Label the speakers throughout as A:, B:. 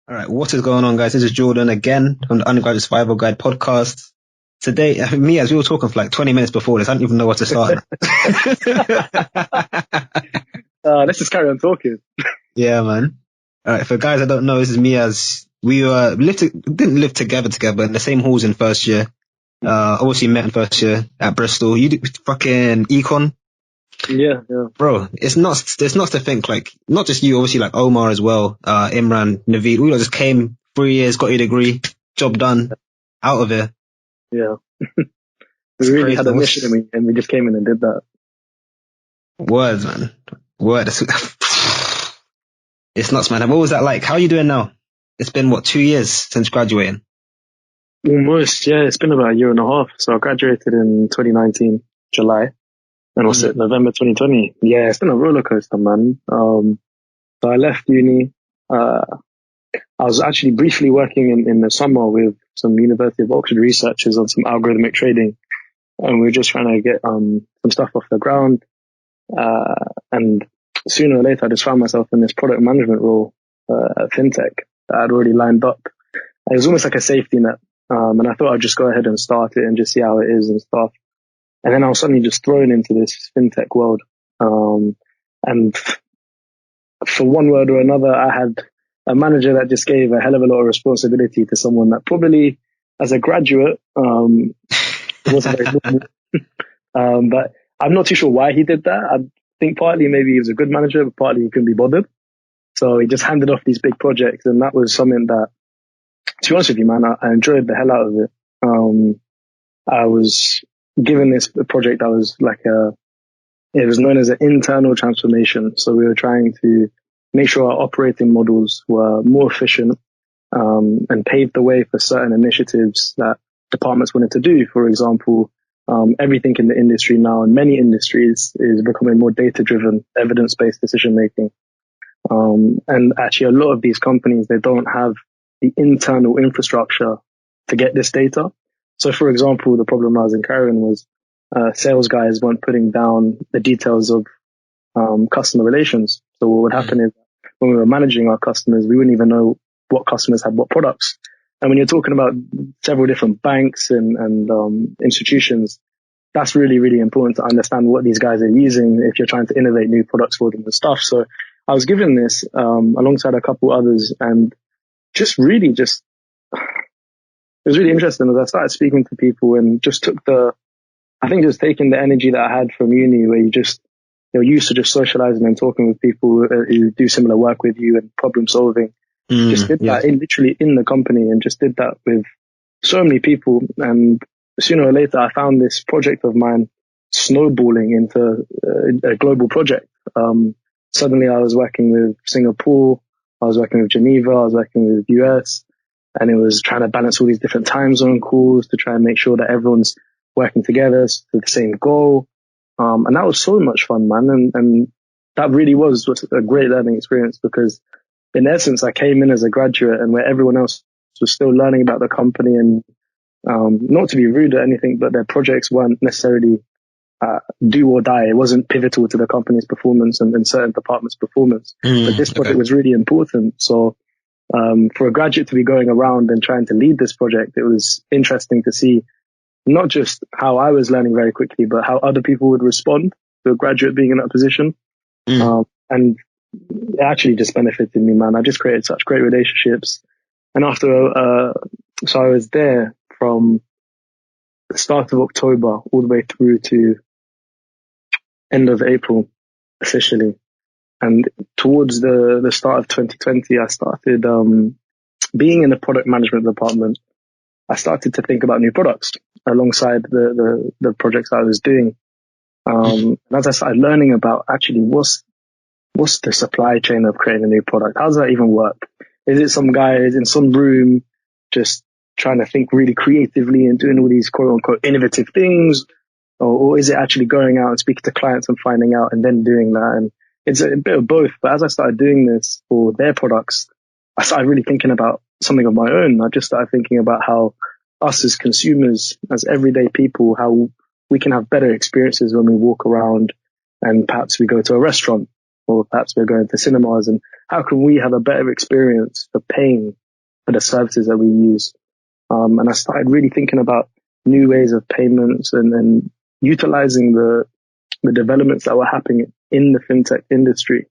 A: All right, what is going on, guys? This is Jordan again from the Undergraduate Survival Guide podcast. Today, me as we were talking for like 20 minutes before this, I don't even know where to start.
B: Let's just carry on talking.
A: Yeah, man. All right, for guys that don't know, this is Miyaz. We didn't live together in the same halls in first year. Obviously met in first year at Bristol. You did fucking Econ.
B: Yeah.
A: Bro, it's not to think like, not just you, obviously like Omar as well, Imran, Naveed, we all just came 3 years, got your degree, job done, out of here.
B: Yeah. We really had a mission and we just came in and did that.
A: Words, man. Words. It's nuts, man. What was that like? How are you doing now? It's been, 2 years since graduating?
B: Almost, yeah. It's been about a year and a half. So I graduated in 2019, July. And what's it, November 2020? Yeah, it's been a roller coaster, man. So I left uni. I was actually briefly working in the summer with some University of Oxford researchers on some algorithmic trading. And we were just trying to get some stuff off the ground. And sooner or later, I just found myself in this product management role at FinTech that I'd already lined up. It was almost like a safety net. And I thought I'd just go ahead and start it and just see how it is and stuff. And then I was suddenly just thrown into this FinTech world. And for one word or another, I had a manager that just gave a hell of a lot of responsibility to someone that probably, as a graduate, wasn't very good. But I'm not too sure why he did that. I think partly maybe he was a good manager, but partly he couldn't be bothered. So he just handed off these big projects, and that was something that, to be honest with you, man, I enjoyed the hell out of it. I was given this project that was it was known as an internal transformation. So we were trying to make sure our operating models were more efficient, and paved the way for certain initiatives that departments wanted to do. For example, everything in the industry now, in many industries, is becoming more data-driven, evidence-based decision-making. And actually, a lot of these companies, they don't have the internal infrastructure to get this data. So, for example, the problem I was encountering was sales guys weren't putting down the details of customer relations. So what would happen is when we were managing our customers, we wouldn't even know what customers had what products. And when you're talking about several different banks and institutions, that's really, really important to understand what these guys are using if you're trying to innovate new products for them and stuff. So I was given this alongside a couple others, and it was really interesting as I started speaking to people and just took taking the energy that I had from uni, where you're used to just socializing and talking with people who do similar work with you and problem solving. Just did that literally in the company, and just did that with so many people. And sooner or later, I found this project of mine snowballing into a global project. Suddenly I was working with Singapore, I was working with Geneva, I was working with US, and it was trying to balance all these different time zone calls to try and make sure that everyone's working together to the same goal. And that was so much fun, man. And that really was a great learning experience, because in essence, I came in as a graduate, and where everyone else was still learning about the company, and not to be rude or anything, but their projects weren't necessarily do or die. It wasn't pivotal to the company's performance and certain departments' performance. But this project was really important. So for a graduate to be going around and trying to lead this project, it was interesting to see not just how I was learning very quickly, but how other people would respond to a graduate being in that position. And it actually just benefited me, man. I just created such great relationships. And so I was there from the start of October all the way through to end of April officially. And towards the start of 2020, I started being in the product management department. I started to think about new products alongside the projects I was doing. And as I started learning about actually what's the supply chain of creating a new product? How does that even work? Is it some guy in some room just trying to think really creatively and doing all these quote unquote innovative things? Or is it actually going out and speaking to clients and finding out and then doing that? And it's a bit of both. But as I started doing this for their products, I started really thinking about something of my own. I just started thinking about how us as consumers, as everyday people, how we can have better experiences when we walk around and perhaps we go to a restaurant. or perhaps we're going to cinemas, and how can we have a better experience for paying for the services that we use? And I started really thinking about new ways of payments and utilizing the developments that were happening in the fintech industry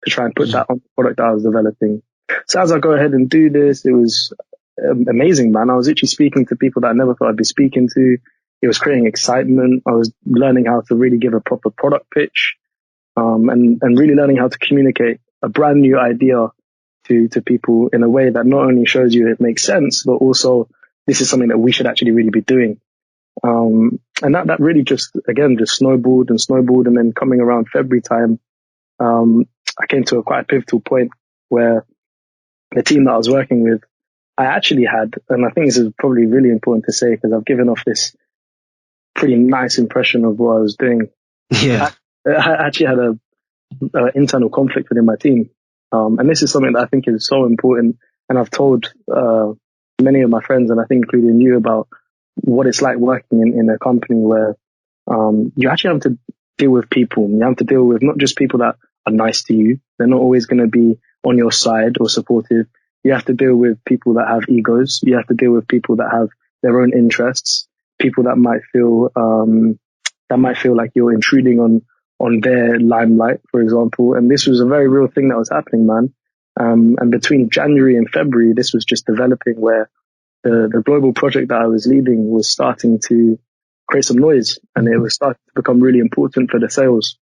B: to try and put that on the product that I was developing. So as I go ahead and do this, it was amazing, man. I was actually speaking to people that I never thought I'd be speaking to. It was creating excitement. I was learning how to really give a proper product pitch, and really learning how to communicate a brand new idea to people in a way that not only shows you it makes sense, but also this is something that we should actually really be doing. And that really just snowballed. And then coming around February time, I came to a quite pivotal point where the team that I was working with, I actually had, and I think this is probably really important to say because I've given off this pretty nice impression of what I was doing.
A: Yeah.
B: I actually had a internal conflict within my team. And this is something that I think is so important. And I've told many of my friends, and I think including you, about what it's like working in a company where you actually have to deal with people. You have to deal with not just people that are nice to you. They're not always going to be on your side or supportive. You have to deal with people that have egos. You have to deal with people that have their own interests, people that might feel like you're intruding on their limelight, for example. And this was a very real thing that was happening, man. And between January and February, this was just developing, where the global project that I was leading was starting to create some noise, and it was starting to become really important for the sales.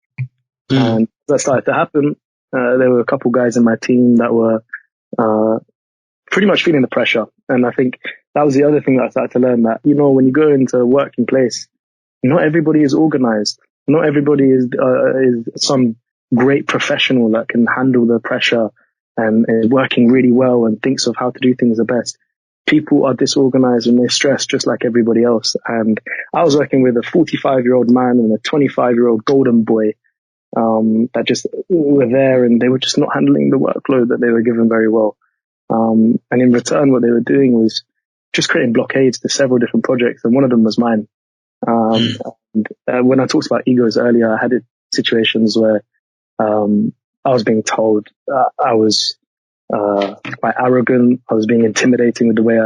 B: And that started to happen. There were a couple guys in my team that were pretty much feeling the pressure. And I think that was the other thing that I started to learn, that, when you go into a working place, not everybody is organized. Not everybody is some great professional that can handle the pressure and is working really well and thinks of how to do things the best. People are disorganized and they're stressed just like everybody else. And I was working with a 45-year-old man and a 25-year-old golden boy that just were there, and they were just not handling the workload that they were given very well. And in return, what they were doing was just creating blockades to several different projects, and one of them was mine. When I talked about egos earlier, I had situations where I was being told I was quite arrogant. I was being intimidating with the way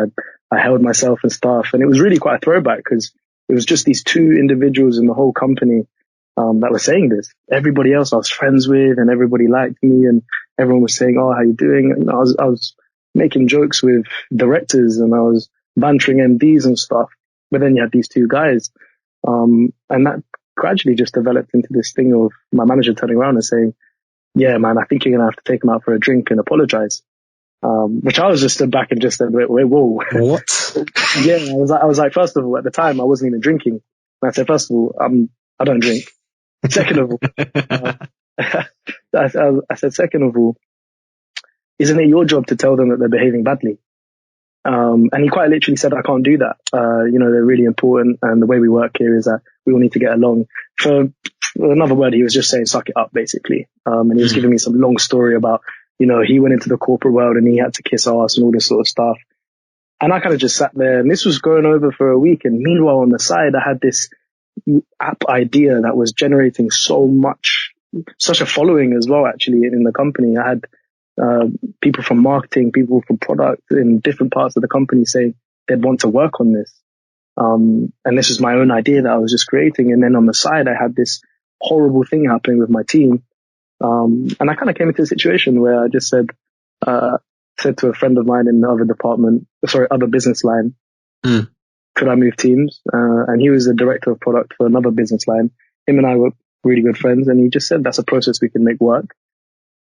B: I held myself and stuff. And it was really quite a throwback, because it was just these two individuals in the whole company that were saying this. Everybody else I was friends with, and everybody liked me, and everyone was saying, "Oh, how you doing?" And I was making jokes with directors, and I was bantering MDs and stuff. But then you had these two guys. And that gradually just developed into this thing of my manager turning around and saying, "Yeah, man, I think you're going to have to take him out for a drink and apologize." Which I was just stood back and just said, wait, whoa.
A: What?
B: Yeah, I was like, first of all, at the time, I wasn't even drinking. And I said, first of all, I don't drink. Second of all, I said, second of all, isn't it your job to tell them that they're behaving badly? And he quite literally said, "I can't do that. They're really important. And the way we work here is that we all need to get along." For another word, he was just saying, "Suck it up," basically. And he was giving me some long story about, he went into the corporate world and he had to kiss ass and all this sort of stuff. And I kind of just sat there, and this was going over for a week. And meanwhile, on the side, I had this app idea that was generating such a following as well, actually, in the company. I had people from marketing, people from product in different parts of the company saying they'd want to work on this. And this was my own idea that I was just creating. And then on the side, I had this horrible thing happening with my team. And I kind of came into a situation where I just said to a friend of mine in the other business line, could I move teams? And he was the director of product for another business line. Him and I were really good friends. And he just said, that's a process we can make work.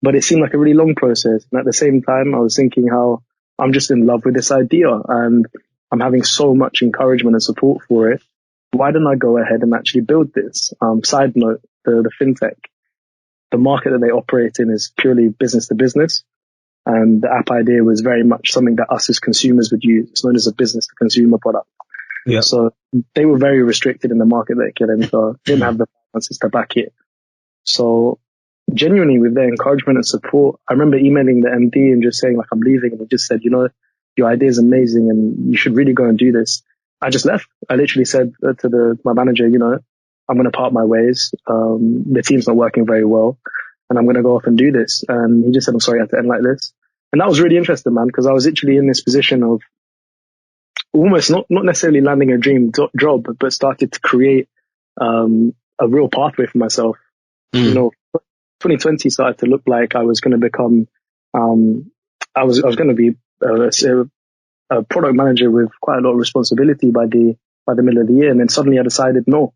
B: But it seemed like a really long process. And at the same time, I was thinking how I'm just in love with this idea and I'm having so much encouragement and support for it. Why don't I go ahead and actually build this? Side note, the FinTech, the market that they operate in is purely business to business. And the app idea was very much something that us as consumers would use. It's known as a business to consumer product. Yeah. So they were very restricted in the market they could enter, didn't have the finances to back it. So genuinely, with their encouragement and support, I remember emailing the MD and just saying, like, I'm leaving. And he just said, your idea is amazing and you should really go and do this. I just left. I literally said to my manager, I'm going to part my ways. The team's not working very well. and I'm going to go off and do this. And he just said, I'm sorry, I have to end like this. And that was really interesting, man, because I was literally in this position of almost not necessarily landing a dream job, but started to create a real pathway for myself. You know, 2020 started to look like I was going to become, I was going to be a product manager with quite a lot of responsibility by the middle of the year. And then suddenly I decided, no,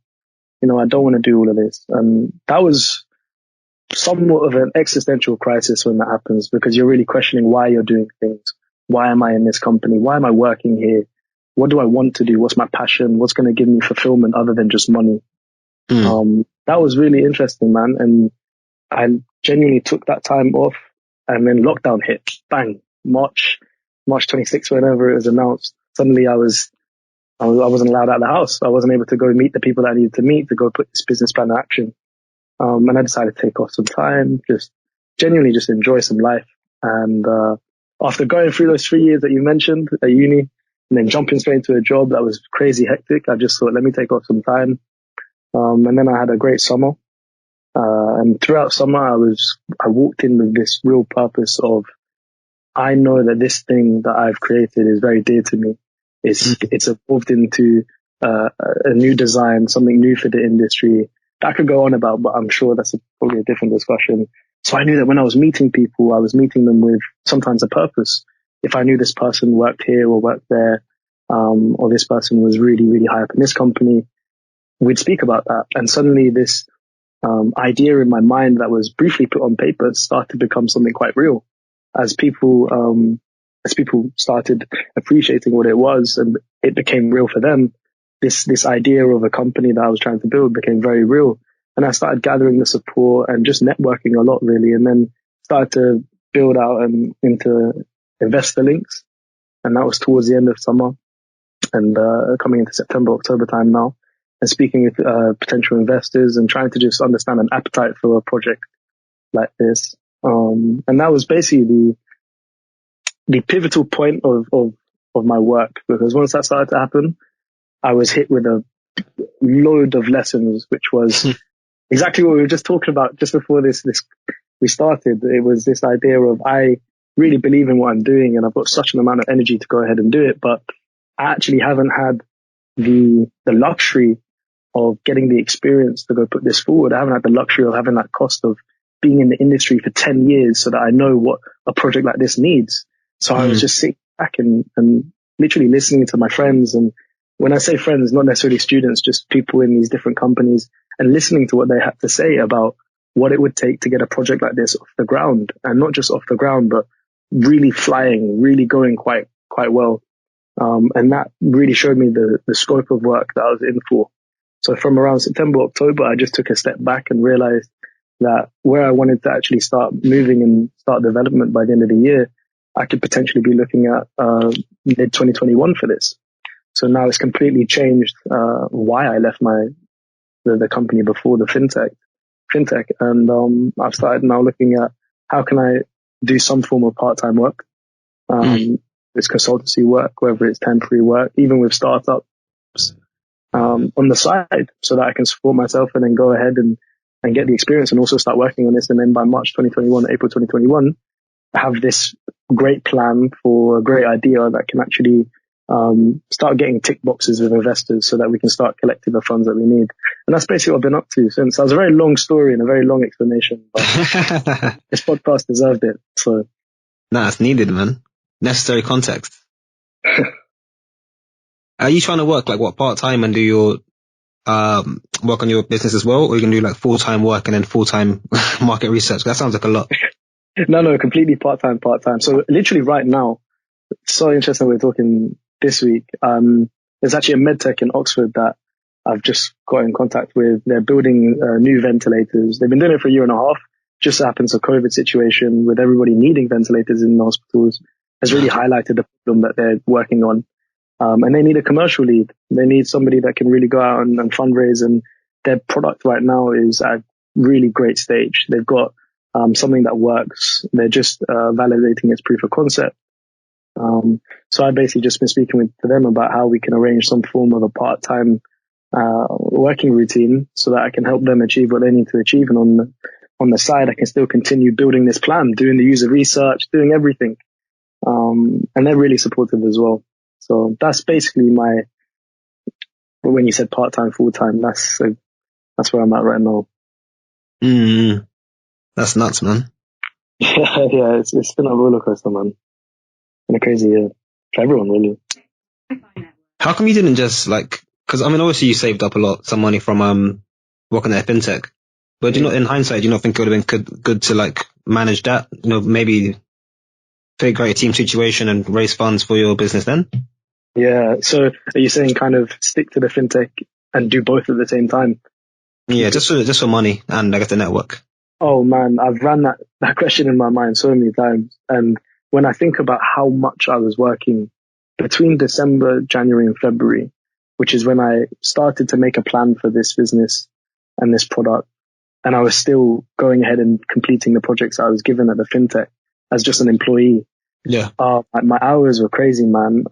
B: you know, I don't want to do all of this. And that was somewhat of an existential crisis when that happens, because you're really questioning why you're doing things. Why am I in this company? Why am I working here? What do I want to do? What's my passion? What's going to give me fulfillment other than just money? That was really interesting, man. And I genuinely took that time off, and then lockdown hit. Bang. March 26th, whenever it was announced. Suddenly I wasn't allowed out of the house. I wasn't able to go meet the people that I needed to meet to go put this business plan in action. And I decided to take off some time, just genuinely just enjoy some life. And after going through those 3 years that you mentioned at uni, and then jumping straight into a job that was crazy hectic, I just thought, let me take off some time. And then I had a great summer. And throughout summer, I walked in with this real purpose of, I know that this thing that I've created is very dear to me. It's evolved into a new design, something new for the industry. That I could go on about, but I'm sure that's probably a different discussion. So I knew that when I was meeting people, I was meeting them with sometimes a purpose. If I knew this person worked here or worked there, or this person was really, really high up in this company, we'd speak about that. And suddenly this idea in my mind that was briefly put on paper started to become something quite real. As people started appreciating what it was and it became real for them, this idea of a company that I was trying to build became very real. And I started gathering the support and just networking a lot, really. And then started to build out into investor links. And that was towards the end of summer and coming into September, October time now. And speaking with potential investors and trying to just understand an appetite for a project like this. And that was basically the pivotal point of my work, because once that started to happen, I was hit with a load of lessons, which was exactly what we were just talking about just before this we started. It was this idea of, I really believe in what I'm doing and I've got such an amount of energy to go ahead and do it, but I actually haven't had the luxury of getting the experience to go put this forward. I haven't had the luxury of having that cost of being in the industry for 10 years so that I know what a project like this needs. So I was just sitting back and literally listening to my friends. And when I say friends, not necessarily students, just people in these different companies, and listening to what they had to say about what it would take to get a project like this off the ground, and not just off the ground, but really flying, really going quite well. And that really showed me the scope of work that I was in for. So from around September, October, I just took a step back and realized that where I wanted to actually start moving and start development by the end of the year, I could potentially be looking at mid 2021 for this. So now it's completely changed why I left the company before, the FinTech. And I've started now looking at how can I do some form of part-time work. It's consultancy work, whether it's temporary work, even with startups, on the side, so that I can support myself and then go ahead and get the experience and also start working on this. And then by March 2021, April 2021, I have this great plan for a great idea that can actually start getting tick boxes with investors so that we can start collecting the funds that we need. And that's basically what I've been up to since. That was a very long story and a very long explanation, but this podcast deserved it. So,
A: nah, it's needed, man. Necessary context. Are you trying to work like what, part-time and do your work on your business as well, or you can do like full-time work and then full-time market research? That sounds like a lot.
B: No, completely part-time. So literally right now, it's so interesting we're talking this week. There's actually a medtech in Oxford that I've just got in contact with. They're building new ventilators. They've been doing it for a year and a half. Just so happens a COVID situation with everybody needing ventilators in the hospitals has really highlighted the problem that they're working on. And they need a commercial lead. They need somebody that can really go out and fundraise. And their product right now is at a really great stage. They've got something that works. They're just validating its proof of concept. So I basically just been speaking to them about how we can arrange some form of a part-time working routine so that I can help them achieve what they need to achieve. And on the side, I can still continue building this plan, doing the user research, doing everything. And they're really supportive as well. So that's basically when you said part-time, full-time, that's where I'm at right now.
A: That's nuts, man.
B: Yeah, it's been a roller coaster, man. Been a crazy year for everyone, really.
A: How come you didn't just because I mean, obviously you saved up some money from working at FinTech, but in hindsight, do you not think it would have been good to manage that? Maybe figure out a team situation and raise funds for your business then?
B: Yeah. So are you saying kind of stick to the FinTech and do both at the same time?
A: Yeah, just for money and I guess the network.
B: Oh man, I've ran that question in my mind so many times. And when I think about how much I was working between December, January and February, which is when I started to make a plan for this business and this product, and I was still going ahead and completing the projects I was given at the FinTech as just an employee.
A: Yeah.
B: My hours were crazy, man.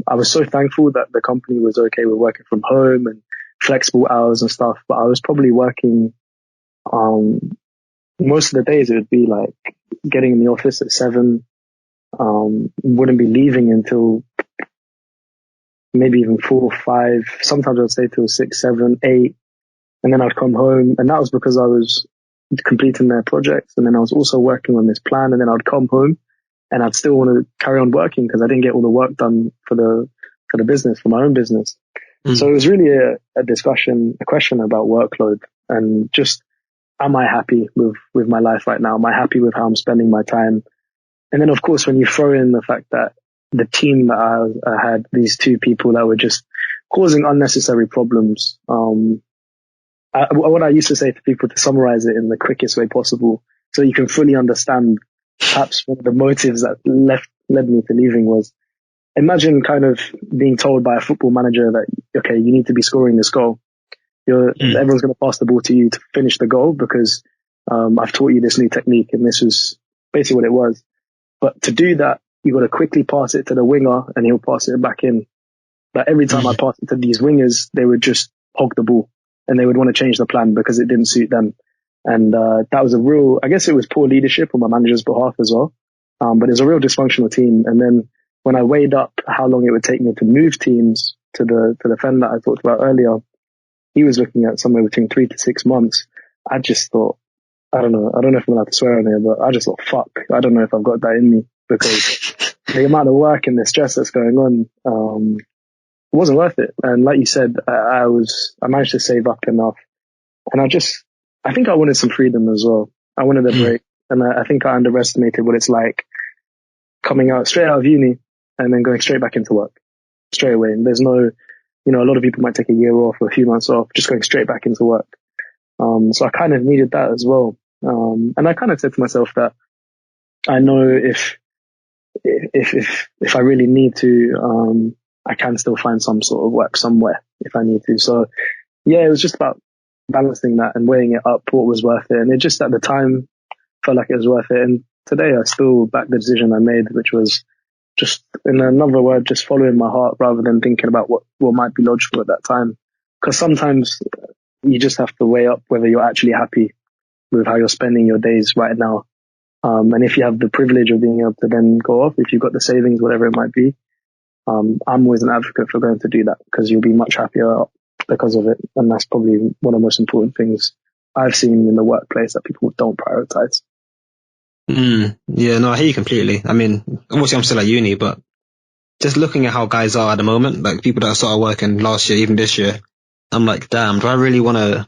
B: I was so thankful that the company was okay with working from home and flexible hours and stuff, but I was probably working, most of the days it would be like getting in the office at 7, wouldn't be leaving until maybe even 4 or 5. Sometimes I'd stay till 6, 7, 8, and then I'd come home. And that was because I was completing their projects. And then I was also working on this plan, and then I'd come home and I'd still want to carry on working because I didn't get all the work done for the business, for my own business. So it was really a question about workload and just, am I happy with my life right now? Am I happy with how I'm spending my time? And then, of course, when you throw in the fact that the team that I had, these 2 people that were just causing unnecessary problems. What I used to say to people, to summarize it in the quickest way possible, so you can fully understand perhaps one of the motives that led me to leaving, was imagine kind of being told by a football manager that, okay, you need to be scoring this goal. Everyone's going to pass the ball to you to finish the goal because I've taught you this new technique, and this was basically what it was. But to do that, you got to quickly pass it to the winger and he'll pass it back in. But every time I passed it to these wingers, they would just hog the ball and they would want to change the plan because it didn't suit them. And that was I guess it was poor leadership on my manager's behalf as well. But it was a real dysfunctional team. And then when I weighed up how long it would take me to move teams to the friend that I talked about earlier, he was looking at somewhere between 3 to 6 months. I just thought, I don't know if I'm allowed to swear on here, but I just thought, fuck, I don't know if I've got that in me, because the amount of work and the stress that's going on, it wasn't worth it. And like you said, I managed to save up enough, and I think I wanted some freedom as well. I wanted a break, and I think I underestimated what it's like coming straight out of uni and then going straight back into work straight away. And there's no, a lot of people might take a year off or a few months off, just going straight back into work. So I kind of needed that as well. And I kind of said to myself that I know if I really need to, I can still find some sort of work somewhere if I need to. So yeah, it was just about balancing that and weighing it up, what was worth it. And it just at the time felt like it was worth it. And today I still back the decision I made, which was just, in another word, just following my heart rather than thinking about what might be logical at that time. Because sometimes you just have to weigh up whether you're actually happy with how you're spending your days right now. And if you have the privilege of being able to then go off, if you've got the savings, whatever it might be, I'm always an advocate for going to do that, because you'll be much happier because of it. And that's probably one of the most important things I've seen in the workplace that people don't prioritize.
A: Yeah, no, I hear you completely. I mean, obviously I'm still at uni, but just looking at how guys are at the moment, like people that started working last year, even this year, I'm like, damn, do I really want to,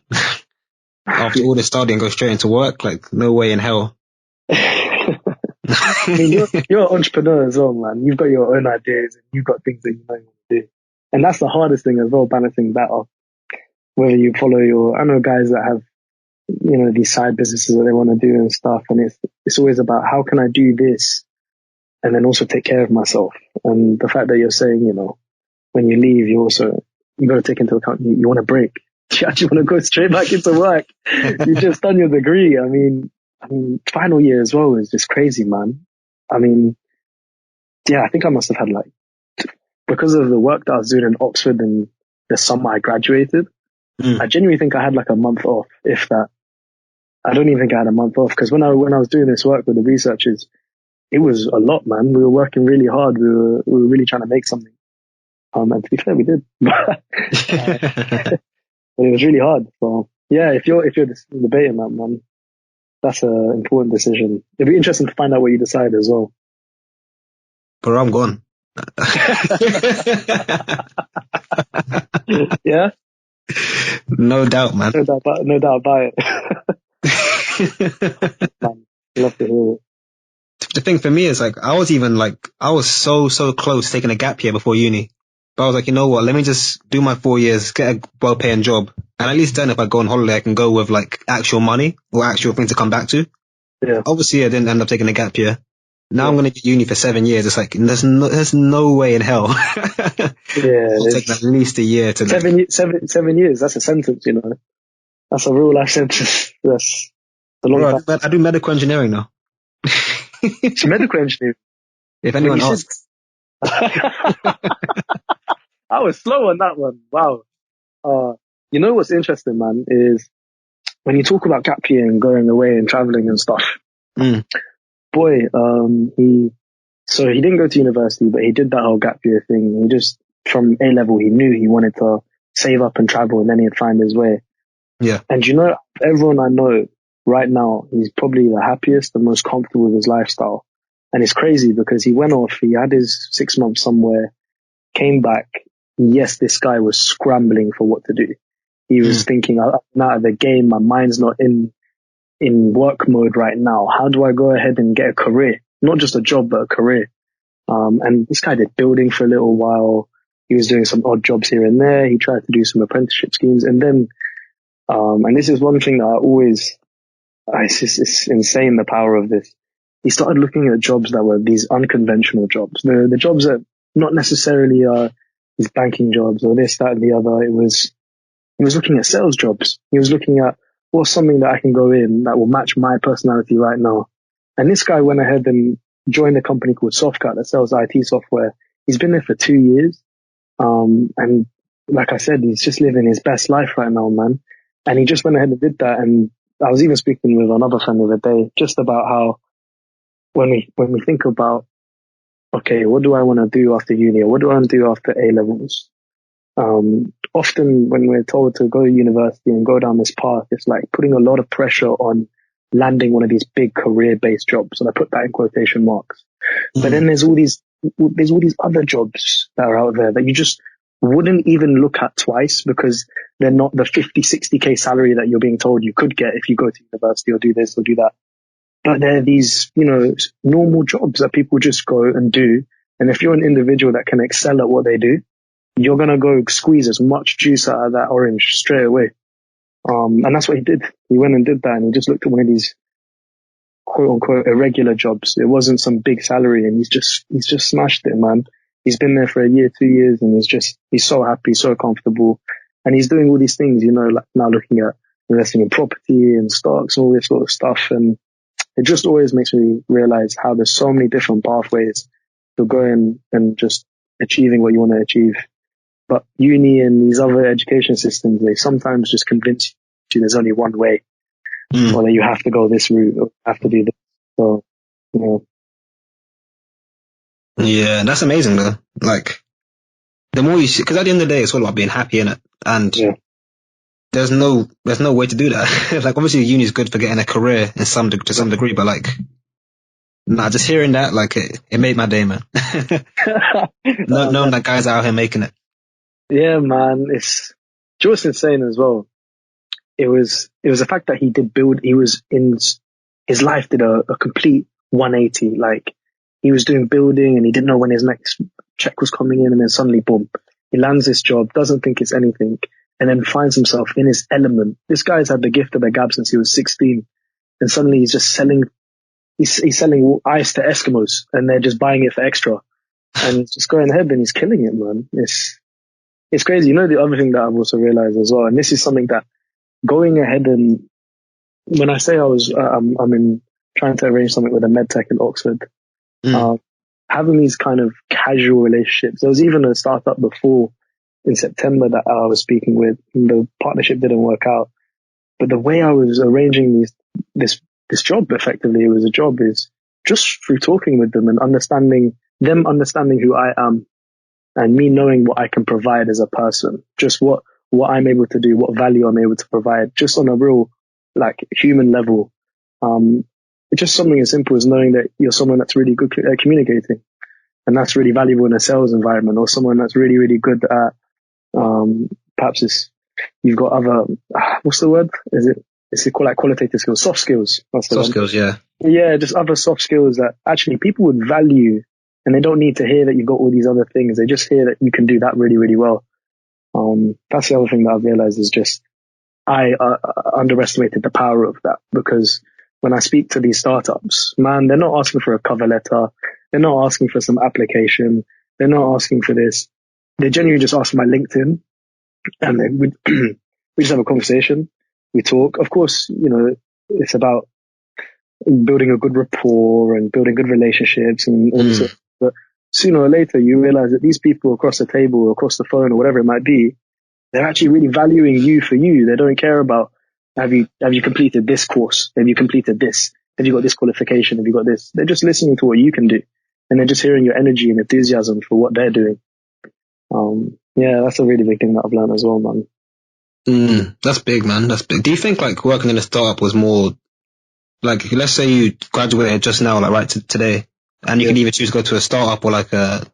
A: after all this studying, go straight into work? Like, no way in hell.
B: I mean, you're an entrepreneur as well, man. You've got your own ideas and you've got things that you know you want to do. And that's the hardest thing as well, balancing that off. Whether you follow I know guys that have, these side businesses that they want to do and stuff. And it's always about, how can I do this and then also take care of myself? And the fact that you're saying, when you leave, you got to take into account, you want to break. You actually want to go straight back into work. You've just done your degree. I mean, final year as well is just crazy, man. I mean, yeah, I think I must have had because of the work that I was doing in Oxford and the summer I graduated, I genuinely think I had a month off, if that. I don't even think I had a month off, because when I was doing this work with the researchers, it was a lot, man. We were working really hard. We were really trying to make something. And to be fair, we did. But it was really hard. So yeah, if you're debating that, man, that's an important decision. It'd be interesting to find out what you decide as well.
A: Bro, I'm gone.
B: Yeah,
A: No doubt, man.
B: no doubt about it. Man, love to hear it.
A: The thing for me is like, I was so close taking a gap year before uni. But I was like, you know what, let me just do my 4 years, get a well-paying job. And at least then if I go on holiday, I can go with like actual money or actual thing to come back to.
B: Yeah,
A: Obviously, I didn't end up taking a gap year. Now
B: yeah.
A: I'm going to do uni for 7 years. It's like, there's no way in hell.
B: Yeah,
A: It'll take at least a year to like,
B: 7 years. That's a sentence, you know. That's a real life sentence. That's a long
A: bro,
B: time.
A: I do medical engineering now.
B: It's medical engineering.
A: If
B: When
A: anyone
B: you said,
A: asks.
B: I was slow on that one. Wow. You know what's interesting, man, is when you talk about gap year and going away and traveling and stuff.
A: Mm,
B: Boy, he didn't go to university, but he did that whole gap year thing. He just, from A level, he knew he wanted to save up and travel, and then he'd find his way.
A: yeah.
B: And you know, everyone I know right now, he's probably the happiest, the most comfortable with his lifestyle. And it's crazy because he went off, he had his 6 months somewhere, came back. Yes, this guy was scrambling for what to do. He was thinking, I'm out of the game. My mind's not in work mode right now. How do I go ahead and get a career? Not just a job, but a career. And this guy did building for a little while. He was doing some odd jobs here and there. He tried to do some apprenticeship schemes. And then, and this is one thing that it's insane, the power of this. He started looking at jobs that were these unconventional jobs. The jobs that not necessarily are these banking jobs or this, that, and the other. He was looking at sales jobs. He was looking at what's something that I can go in that will match my personality right now. And this guy went ahead and joined a company called Softcut that sells IT software. He's been there for 2 years. And like I said, he's just living his best life right now, man. And he just went ahead and did that. And I was even speaking with another friend the other day just about how when we think about, okay, what do I want to do after uni, or what do I want to do after A levels? Often when we're told to go to university and go down this path, it's like putting a lot of pressure on landing one of these big career-based jobs. And I put that in quotation marks. But then there's all these other jobs that are out there that you just wouldn't even look at twice because they're not the 50, 60K salary that you're being told you could get if you go to university or do this or do that. But they're these, normal jobs that people just go and do. And if you're an individual that can excel at what they do, you're going to go squeeze as much juice out of that orange straight away. And that's what he did. He went and did that, and he just looked at one of these quote unquote irregular jobs. It wasn't some big salary, and he's just smashed it, man. He's been there for a year, 2 years, and he's so happy, so comfortable. And he's doing all these things, like now looking at investing in property and stocks and all this sort of stuff. And it just always makes me realize how there's so many different pathways to going and just achieving what you want to achieve. But uni and these other education systems, they sometimes just convince you there's only one way, or that you have to go this route, or have to do this. So,
A: Yeah, that's amazing though. Like, the more you see, because at the end of the day, it's all about being happy in it. And
B: yeah,
A: there's no way to do that. Like, obviously uni is good for getting a career to some degree, but like, nah, just hearing that, like, it made my day, man. Knowing that guys out here making it.
B: yeah, man, it's just insane as well. It was the fact that he did build. He was in his life did a complete 180. Like, he was doing building and he didn't know when his next check was coming in, and then suddenly, boom, he lands this job, doesn't think it's anything, and then finds himself in his element. This guy's had the gift of the gab since he was 16, and suddenly he's just selling. He's selling ice to Eskimos, and they're just buying it for extra, and just going ahead, and he's killing it, man. It's crazy. The other thing that I've also realized as well, and this is something that going ahead and when I say I'm in trying to arrange something with a medtech in Oxford, having these kind of casual relationships. There was even a startup before in September that I was speaking with, and the partnership didn't work out. But the way I was arranging this job. Effectively, it was a job, is just through talking with them and understanding who I am, and me knowing what I can provide as a person, just what I'm able to do, what value I'm able to provide, just on a real like human level. Just something as simple as knowing that you're someone that's really good at communicating, and that's really valuable in a sales environment, or someone that's really, really good at, perhaps you've got other, what's the word? Is it called like qualitative skills, soft skills? That's the
A: Soft
B: one.
A: skills, yeah.
B: Yeah, just other soft skills that actually people would value, and they don't need to hear that you've got all these other things. They just hear that you can do that really, really well. That's the other thing that I've realized is just, I underestimated the power of that, because when I speak to these startups, man, they're not asking for a cover letter. They're not asking for some application. They're not asking for this. They genuinely just ask for my LinkedIn, and then we just have a conversation. We talk. Of course, it's about building a good rapport and building good relationships and all this. But sooner or later, you realize that these people across the table or across the phone or whatever it might be, they're actually really valuing you for you. They don't care about, have you completed this course? Have you completed this? Have you got this qualification? Have you got this? They're just listening to what you can do, and they're just hearing your energy and enthusiasm for what they're doing. Yeah, that's a really big thing that I've learned as well, man.
A: That's big, man. That's big. Do you think like working in a startup was more like, let's say you graduated just now, like right today, and you can either choose to go to a startup or like a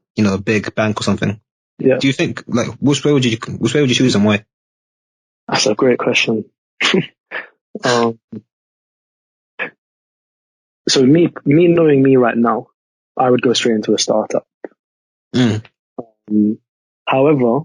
A: big bank or something.
B: Yeah.
A: Do you think like which way would you choose and why?
B: That's a great question. So me knowing me right now, I would go straight into a startup. However,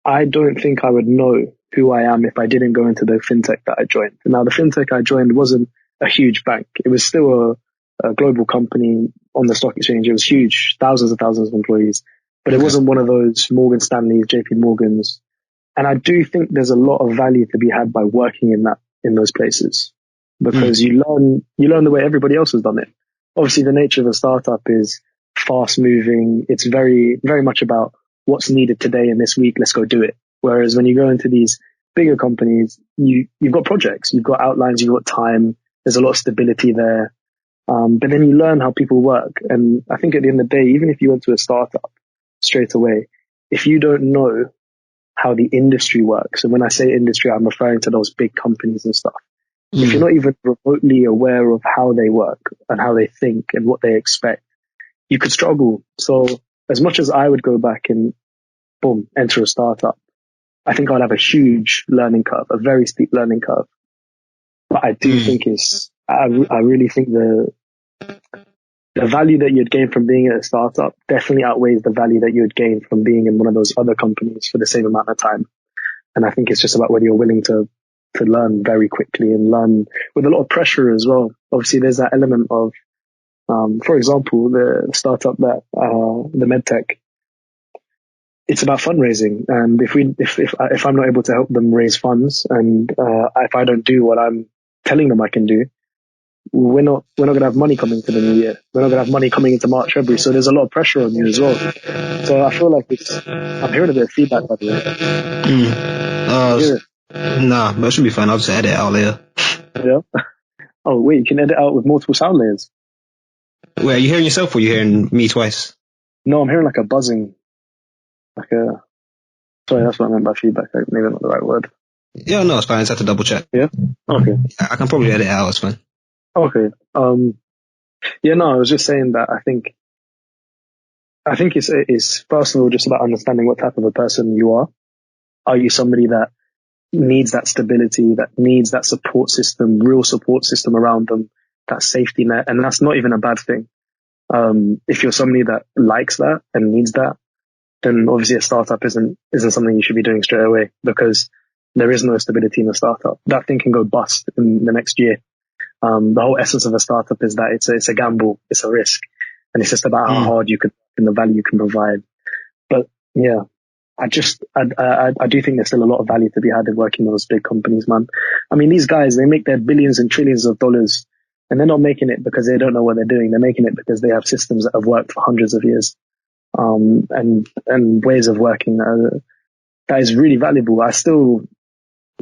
B: I don't think I would know who I am if I didn't go into the FinTech that I joined. Now, the FinTech I joined wasn't a huge bank. It was still a global company on the stock exchange. It was huge, thousands and thousands of employees, but it wasn't one of those Morgan Stanleys, JP Morgans. And I do think there's a lot of value to be had by working in those places, because you learn the way everybody else has done it. Obviously, the nature of a startup is fast moving. It's very, very much about what's needed today and this week. Let's go do it. Whereas when you go into these bigger companies, you've got projects, you've got outlines, you've got time. There's a lot of stability there. But then you learn how people work. And I think at the end of the day, even if you went to a startup straight away, if you don't know how the industry works, and when I say industry, I'm referring to those big companies and stuff. If you're not even remotely aware of how they work and how they think and what they expect, you could struggle. So as much as I would go back and boom, enter a startup, I think I'd have a huge learning curve, a very steep learning curve. But I do think I really think the value that you'd gain from being at a startup definitely outweighs the value that you would gain from being in one of those other companies for the same amount of time. And I think it's just about whether you're willing to learn very quickly and learn with a lot of pressure as well. Obviously, there's that element of, for example, the startup that, the medtech, it's about fundraising. And if I'm not able to help them raise funds, and if I don't do what I'm telling them I can do, we're not going to have money coming to the new year. We're not going to have money coming into March, February. So there's a lot of pressure on you as well. So I feel like I'm hearing a bit of feedback, by the way.
A: Nah, but it should be fine. I'll just edit it out later.
B: Yeah. Oh, wait, you can edit out with multiple sound layers.
A: Wait, are you hearing yourself or are you hearing me twice?
B: No, I'm hearing like a buzzing. Sorry, that's what I meant by feedback. Maybe not the right word.
A: Yeah, no, it's fine. I just have to double check.
B: Yeah? Okay.
A: I can probably edit it out. It's fine.
B: Okay. Yeah, no, I was just saying that I think it's first of all just about understanding what type of a person you are. Are you somebody that needs that stability, that needs that support system, real support system around them, that safety net? And that's not even a bad thing. If you're somebody that likes that and needs that, then obviously a startup isn't something you should be doing straight away, because there is no stability in a startup. That thing can go bust in the next year. The whole essence of a startup is that it's a gamble, it's a risk, and it's just about how hard you can and the value you can provide. But yeah, I do think there's still a lot of value to be had in working with those big companies, man. I mean, these guys, they make their billions and trillions of dollars, and they're not making it because they don't know what they're doing. They're making it because they have systems that have worked for hundreds of years, and ways of working that is really valuable.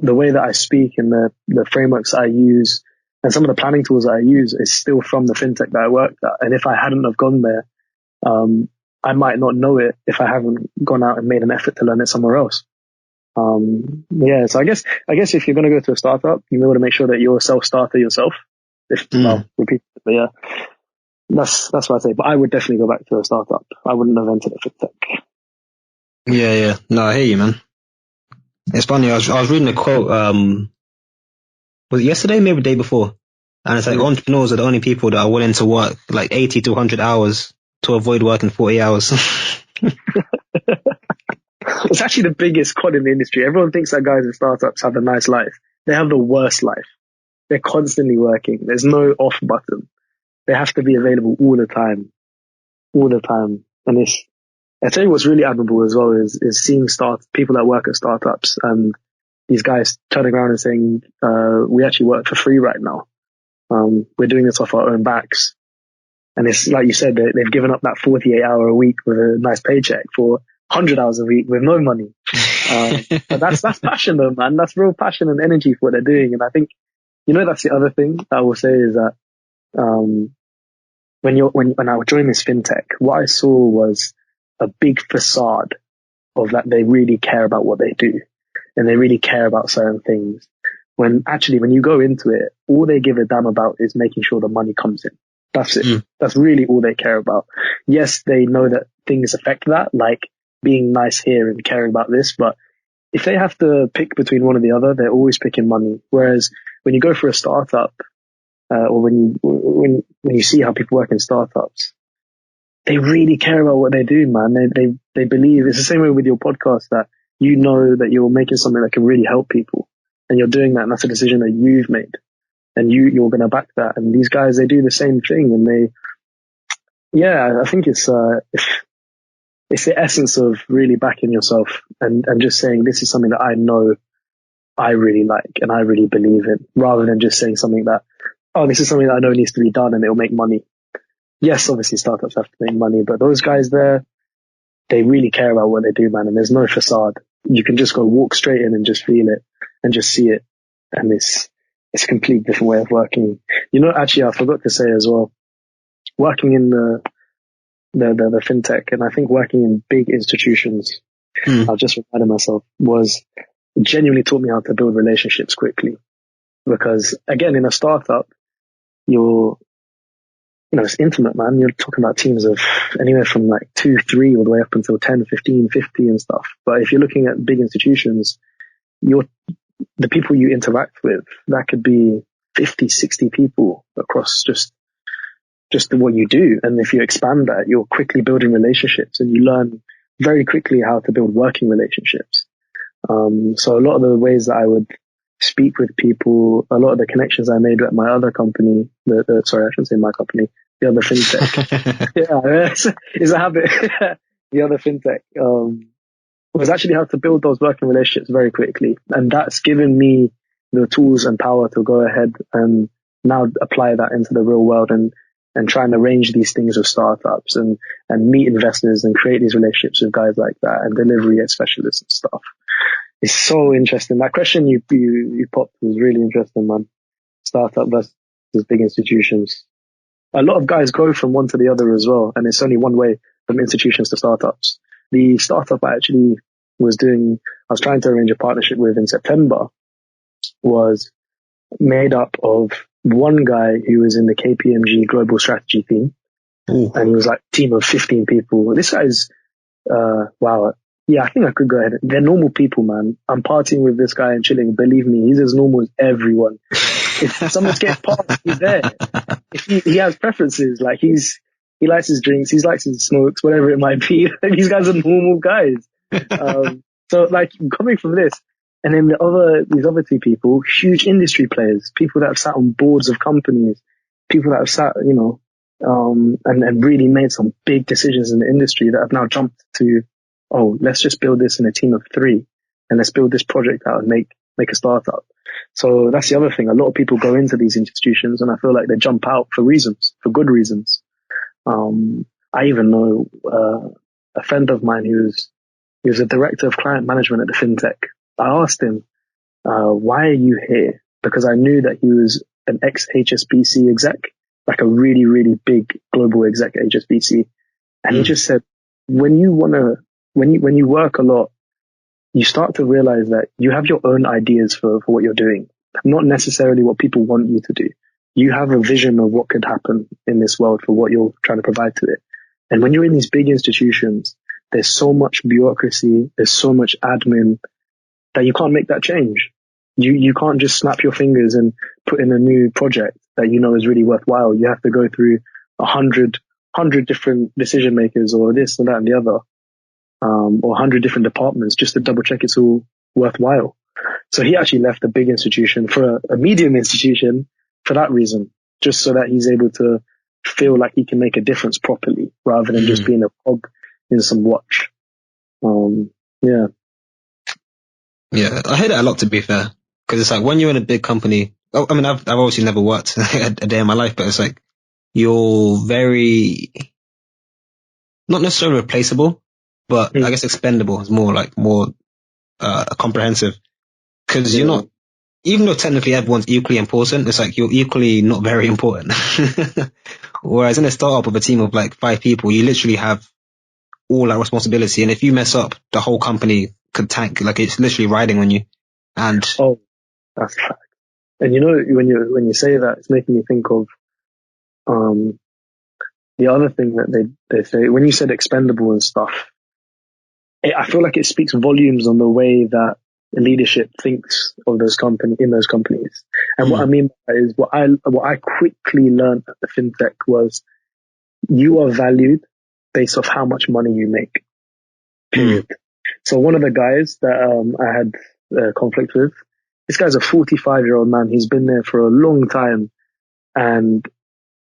B: The way that I speak and the frameworks I use, And some of the planning tools that I use is still from the fintech that I worked at. And if I hadn't have gone there, I might not know it if I haven't gone out and made an effort to learn it somewhere else. So I guess if you're going to go to a startup, you want to make sure that you're a self-starter yourself. But yeah, that's what I'd say. But I would definitely go back to a startup. I wouldn't have entered a fintech.
A: Yeah. No, I hear you, man. It's funny. I was reading a quote. Was it yesterday? Maybe the day before. And it's like entrepreneurs are the only people that are willing to work like 80 to 100 hours to avoid working 40 hours.
B: It's actually the biggest con in the industry. Everyone thinks that guys in startups have a nice life. They have the worst life. They're constantly working. There's no off button. They have to be available all the time. And I tell you what's really admirable as well is seeing people that work at startups and these guys turning around and saying, we actually work for free right now. We're doing this off our own backs. And it's like you said, they've given up that 48-hour a week with a nice paycheck for 100 hours a week with no money. But that's passion though, man. That's real passion and energy for what they're doing. And I think, that's the other thing I will say is that, when I joined this fintech, what I saw was a big facade of that they really care about what they do and they really care about certain things. When you go into it, all they give a damn about is making sure the money comes in. That's it. That's really all they care about. Yes, they know that things affect that, like being nice here and caring about this, but if they have to pick between one or the other, they're always picking money. Whereas when you go for a startup, or when you see how people work in startups, they really care about what they do, man. They believe it's the same way with your podcast that you know that you're making something that can really help people and you're doing that. And that's a decision that you've made and you're going to back that. And these guys, they do the same thing. And I think it's the essence of really backing yourself and just saying, this is something that I know I really like and I really believe in, rather than just saying something that, oh, this is something that I know needs to be done and it'll make money. Yes, obviously startups have to make money, but those guys there, they really care about what they do, man. And there's no facade. You can just go walk straight in and just feel it and just see it. And it's a complete different way of working. Actually, I forgot to say as well, working in the fintech, and I think working in big institutions, I just reminded myself, was genuinely taught me how to build relationships quickly. Because again, in a startup, it's intimate, man. You're talking about teams of anywhere from like 2, 3 all the way up until 10, 15, 50 and stuff. But if you're looking at big institutions, the people you interact with, that could be 50, 60 people across just what you do. And if you expand that, you're quickly building relationships and you learn very quickly how to build working relationships. So a lot of the ways that I would speak with people, a lot of the connections I made at my other company, sorry, I shouldn't say my company, the other fintech. Yeah, it's a habit. The other fintech, was actually how to build those working relationships very quickly. And that's given me the tools and power to go ahead and now apply that into the real world and try and arrange these things with startups and meet investors and create these relationships with guys like that and delivery specialists and stuff. It's so interesting. That question you popped was really interesting, man. Startup versus big institutions. A lot of guys go from one to the other as well, and it's only one way from institutions to startups. The startup I actually was trying to arrange a partnership with in September, was made up of one guy who was in the KPMG global strategy team, and he was like a team of 15 people. This guy's, wow. Yeah, I think I could go ahead. They're normal people, man. I'm partying with this guy and chilling. Believe me, he's as normal as everyone. If someone gets past, he's there. If he has preferences, like he likes his drinks, he likes his smokes, whatever it might be. These guys are normal guys. So like coming from this, and then these other 2 people, huge industry players, people that have sat on boards of companies, people that have sat, and really made some big decisions in the industry that have now jumped to, oh, let's just build this in a team of 3 and let's build this project out and make a startup. So that's the other thing. A lot of people go into these institutions and I feel like they jump out for good reasons. I even know a friend of mine he was a director of client management at the FinTech. I asked him, why are you here? Because I knew that he was an ex-HSBC exec, like a really, really big global exec at HSBC. And he just said, when you work a lot, you start to realize that you have your own ideas for what you're doing, not necessarily what people want you to do. You have a vision of what could happen in this world for what you're trying to provide to it. And when you're in these big institutions, there's so much bureaucracy, there's so much admin that you can't make that change. You can't just snap your fingers and put in a new project that you know is really worthwhile. You have to go through 100 different decision makers or this and that and the other, or 100 different departments just to double check it's all worthwhile. So he actually left a big institution for a medium institution for that reason, just so that he's able to feel like he can make a difference properly rather than just being a cog in some watch. Yeah.
A: Yeah, I hear that a lot, to be fair, because it's like when you're in a big company. I mean, I've obviously never worked a day in my life, but it's like you're very not necessarily replaceable, but I guess expendable is more comprehensive, because you're not. Even though technically everyone's equally important, it's like you're equally not very important. Whereas in a startup of a team of like 5 people, you literally have all that responsibility, and if you mess up, the whole company could tank. Like, it's literally riding on you. And
B: That's a fact. And you know, when you say that, it's making me think of the other thing that they say when you said expendable and stuff. I feel like it speaks volumes on the way that leadership thinks of those companies. And what I mean by that is what I quickly learned at the FinTech was you are valued based off how much money you make. Period. So one of the guys that I had conflict with, this guy's a 45-year-old man. He's been there for a long time, and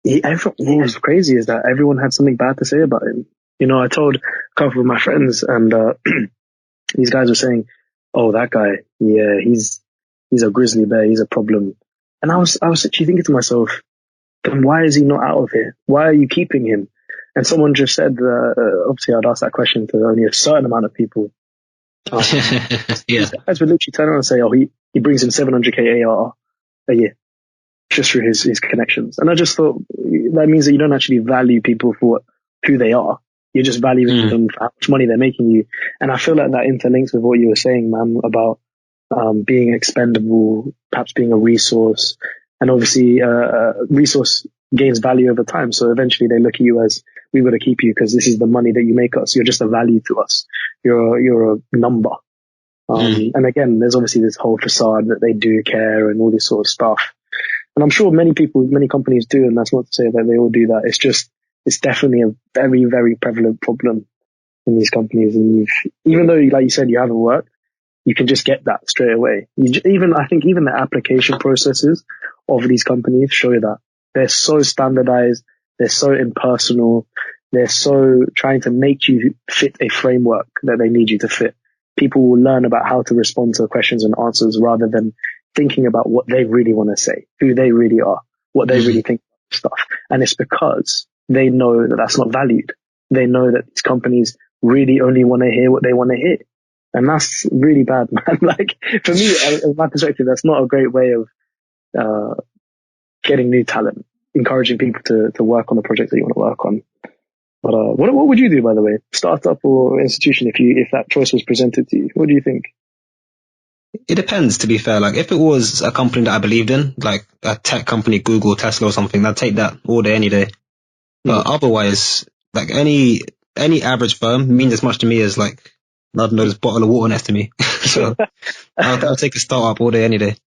B: what was crazy is that everyone had something bad to say about him. You know, I told a couple of my friends, and these guys were saying, "Oh, that guy, yeah, he's a grizzly bear. He's a problem." And I was actually thinking to myself, then why is he not out of here? Why are you keeping him? And someone just said, obviously I'd ask that question to only a certain amount of people. These guys would literally turn around and say, oh, he brings in 700k ARR a year just through his connections. And I just thought that means that you don't actually value people for who they are. You're just valuing them for how much money they're making you. And I feel like that interlinks with what you were saying, man, about being expendable, perhaps being a resource. And obviously, resource gains value over time. So eventually they look at you as, we got to keep you because this is the money that you make us. You're just a value to us. You're a number. And again, there's obviously this whole facade that they do care and all this sort of stuff. And I'm sure many companies do. And that's not to say that they all do that. It's definitely a very, very prevalent problem in these companies. And even though, like you said, you haven't worked, you can just get that straight away. I think even the application processes of these companies show that they're so standardized. They're so impersonal. They're so trying to make you fit a framework that they need you to fit. People will learn about how to respond to questions and answers rather than thinking about what they really want to say, who they really are, what they really think about stuff. And it's because they know that that's not valued. They know that these companies really only want to hear what they want to hear. And that's really bad, man. Like, for me, in my perspective, that's not a great way of getting new talent, encouraging people to work on the project that you want to work on. But what would you do, by the way, startup or institution, if that choice was presented to you? What do you think?
A: It depends, to be fair. Like, if it was a company that I believed in, like a tech company, Google, Tesla or something, I'd take that all day, any day. But otherwise, like any average firm means as much to me as, like, I don't know, this bottle of water next to me. So I'll take a startup all day, any day.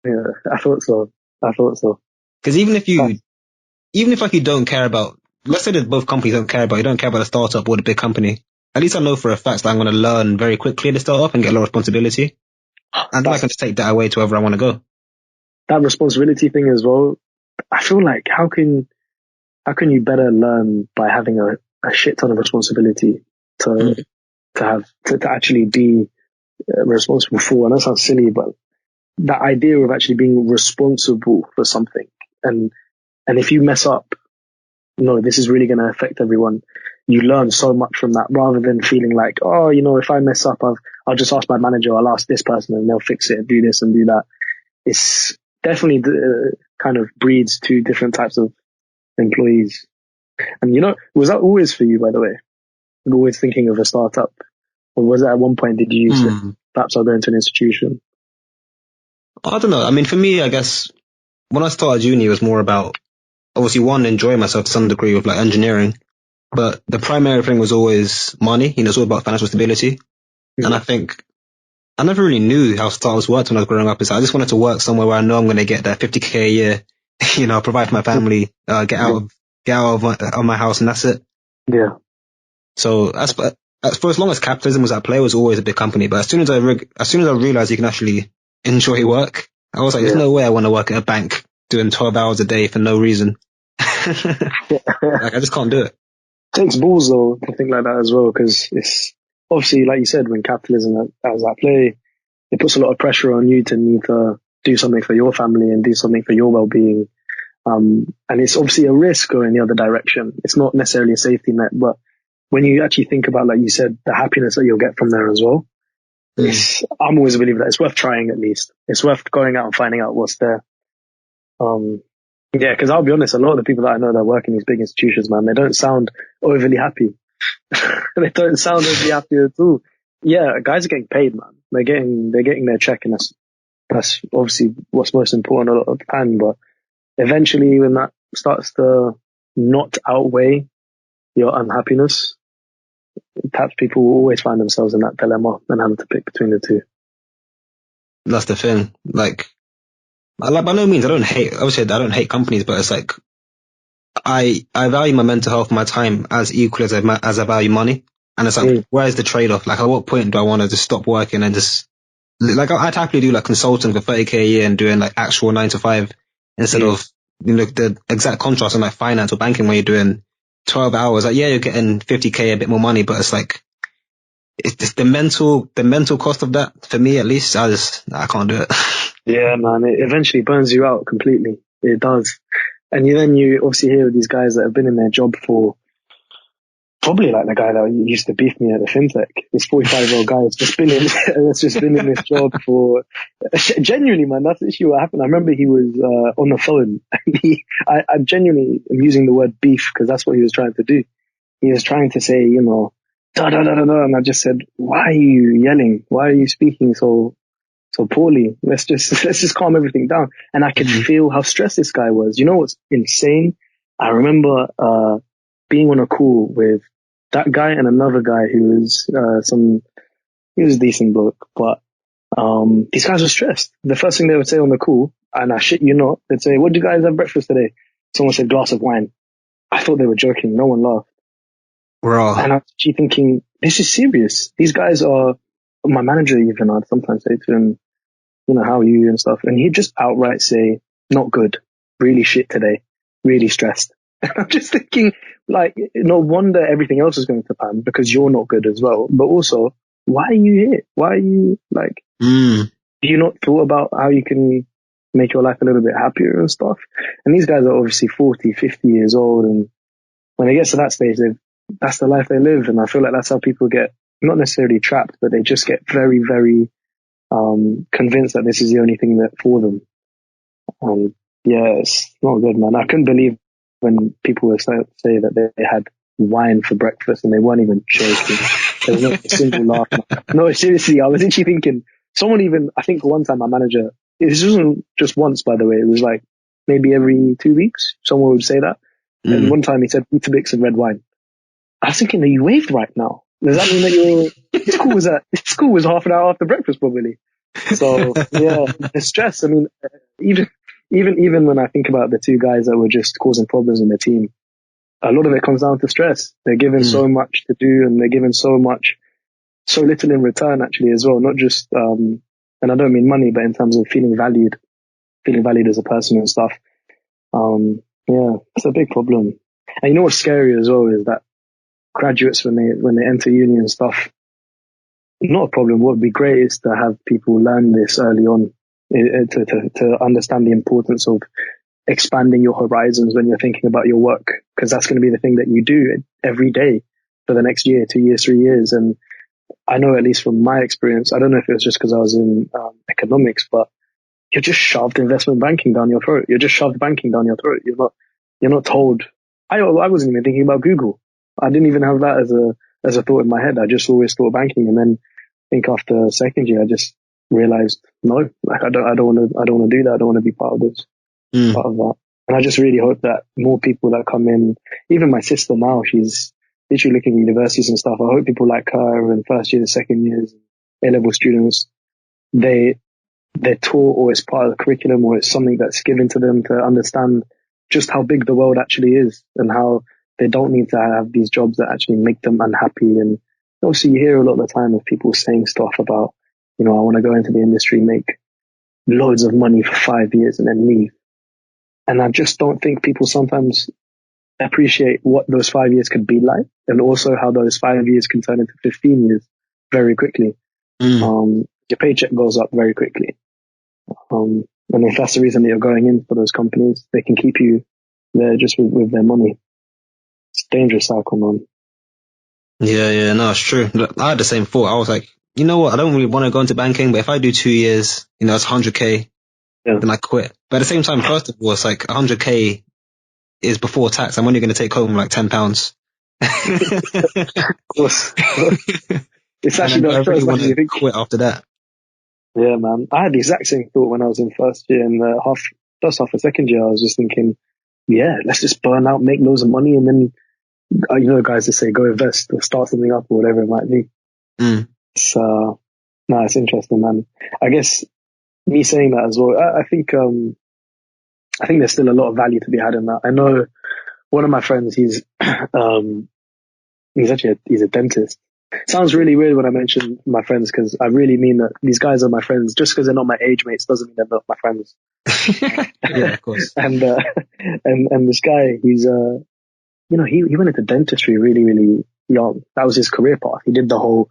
B: Yeah, I thought so.
A: Because even if like you don't care about, let's say that both companies don't care about, you don't care about the startup or the big company, at least I know for a fact that I'm going to learn very quickly in the startup and get a lot of responsibility. And then I can just take that away to wherever I want to go.
B: That responsibility thing as well, I feel like how can you better learn by having a shit ton of responsibility to actually be responsible for? And that sounds silly, but that idea of actually being responsible for something, and if you mess up, no, this is really going to affect everyone. You learn so much from that rather than feeling like, oh, if I mess up, I'll just ask my manager, I'll ask this person and they'll fix it and do this and do that. It's definitely kind of breeds two different types of employees. And was that always for you, by the way? You're always thinking of a startup? Or was it at one point, did you say, perhaps I'll go into an institution?
A: I don't know. I mean, for me, I guess when I started uni, it was more about, obviously, one, enjoying myself to some degree with like engineering. But the primary thing was always money. It's all about financial stability. And I think I never really knew how startups worked when I was growing up. I just wanted to work somewhere where I know I'm going to get that 50k a year, provide for my family, get out of my house, and that's it.
B: Yeah.
A: So for as long as capitalism was at play, it was always a big company. But as soon as I realized you can actually enjoy work, I was like, there's no way I want to work at a bank doing 12 hours a day for no reason. Like, I just can't do it.
B: Takes balls though to think like that as well, because it's obviously, like you said, when capitalism is at play, it puts a lot of pressure on you to need to do something for your family and do something for your well-being. And it's obviously a risk going the other direction. It's not necessarily a safety net, but when you actually think about, like you said, the happiness that you'll get from there as well, I'm always a believer that it's worth trying at least. It's worth going out and finding out what's there. Yeah, because I'll be honest, a lot of the people that I know that work in these big institutions, man, they don't sound overly happy. They don't sound overly happy at all. Yeah, guys are getting paid, man. They're getting their check, and that's obviously what's most important a lot of the time. But eventually, when that starts to not outweigh your unhappiness, perhaps people will always find themselves in that dilemma and having to pick between the two.
A: That's the thing. Like by no means, I don't hate companies, but it's like, I value my mental health, my time as equally as I value money. And it's like, where's the trade-off? Like, at what point do I want to just stop working and just, like, I'd happily do like consulting for 30k a year and doing like actual 9 to 5 instead of, the exact contrast in like finance or banking where you're doing 12 hours. Like, yeah, you're getting 50k, a bit more money, but it's like, it's just the mental cost of that, for me at least. I can't do it.
B: Yeah, man, it eventually burns you out completely. It does. And then you obviously hear of these guys that have been in their job for, probably like the guy that used to beef me at the FinTech. This 45-year-old guy has just been in this job for, genuinely, man, that's actually what happened. I remember he was on the phone, and I genuinely am using the word beef because that's what he was trying to do. He was trying to say, da da da da da, and I just said, why are you yelling? Why are you speaking so poorly? Let's just calm everything down. And I could feel how stressed this guy was. You know what's insane? I remember being on a call with that guy and another guy who was he was a decent bloke, but these guys were stressed. The first thing they would say on the call, and I shit you not, they'd say, "What do you guys have breakfast today?" Someone said, "Glass of wine." I thought they were joking. No one laughed.
A: Bro.
B: And I'm actually thinking, this is serious. These guys are, my manager even, I'd sometimes say to him, how are you and stuff? And he'd just outright say, not good, really shit today, really stressed. And I'm just thinking, like, no wonder everything else is going to pan because you're not good as well. But also, why are you here? Why are you, like, have you not thought about how you can make your life a little bit happier and stuff? And these guys are obviously 40, 50 years old. And when they get to that stage, that's the life they live. And I feel like that's how people get, not necessarily trapped, but they just get very, very convinced that this is the only thing that for them. Yeah, it's not good, man. I couldn't believe when people would say that they had wine for breakfast and they weren't even joking. There was not a single laugh. No, seriously, I was actually thinking, I think one time my manager, this wasn't just once, by the way, it was like maybe every 2 weeks, someone would say that. And one time he said, Weetabix and red wine. I was thinking, are you waved right now? Does that mean that this call was half an hour after breakfast, probably? So yeah, the stress. I mean, even when I think about the two guys that were just causing problems in the team, a lot of it comes down to stress. They're given so much to do, and they're given so little in return, actually, as well. Not just, and I don't mean money, but in terms of feeling valued as a person and stuff. Yeah, it's a big problem. And you know what's scary as well is that graduates, when they enter uni and stuff, not a problem. What would be great is to have people learn this early on, to understand the importance of expanding your horizons when you're thinking about your work, because that's going to be the thing that you do every day for the next year, 2 years, 3 years. And I know, at least from my experience, I don't know if it was just because I was in economics, but you're just shoved investment banking down your throat. You're just shoved banking down your throat. You're not told. I wasn't even thinking about Google. I didn't even have that as a thought in my head. I just always thought banking. And then I think after second year, I just realized, no, like I don't want to do that. I don't want to be part of this, part of that. And I just really hope that more people that come in, even my sister now, she's literally looking at universities and stuff. I hope people like her and first years, second years, A-level students, they're taught, or it's part of the curriculum, or it's something that's given to them to understand just how big the world actually is, and how they don't need to have these jobs that actually make them unhappy. And obviously you hear a lot of the time of people saying stuff about, I want to go into the industry, make loads of money for 5 years and then leave. And I just don't think people sometimes appreciate what those 5 years could be like, and also how those 5 years can turn into 15 years very quickly. Your paycheck goes up very quickly. And if that's the reason that you're going in for those companies, they can keep you there just with their money. It's a dangerous cycle, man.
A: Yeah, no, it's true. Look, I had the same thought. I was like, you know what? I don't really want to go into banking, but if I do 2 years, it's 100K, then I quit. But at the same time, first of all, it's like 100K is before tax. I'm only going to take home like £10.
B: Of course. It's actually
A: I
B: not
A: really want to quit after that.
B: Yeah, man. I had the exact same thought when I was in first year, and first half of second year, I was just thinking, yeah, let's just burn out, make loads of money, and then, guys that say go invest or start something up or whatever it might be. So, no, it's interesting, man. I guess me saying that as well, I think there's still a lot of value to be had in that. I know one of my friends, he's a dentist. Sounds really weird when I mention my friends, because I really mean that these guys are my friends. Just because they're not my age mates doesn't mean they're not my friends.
A: Yeah, of course.
B: and this guy, he's he went into dentistry really, really young. That was his career path. He did the whole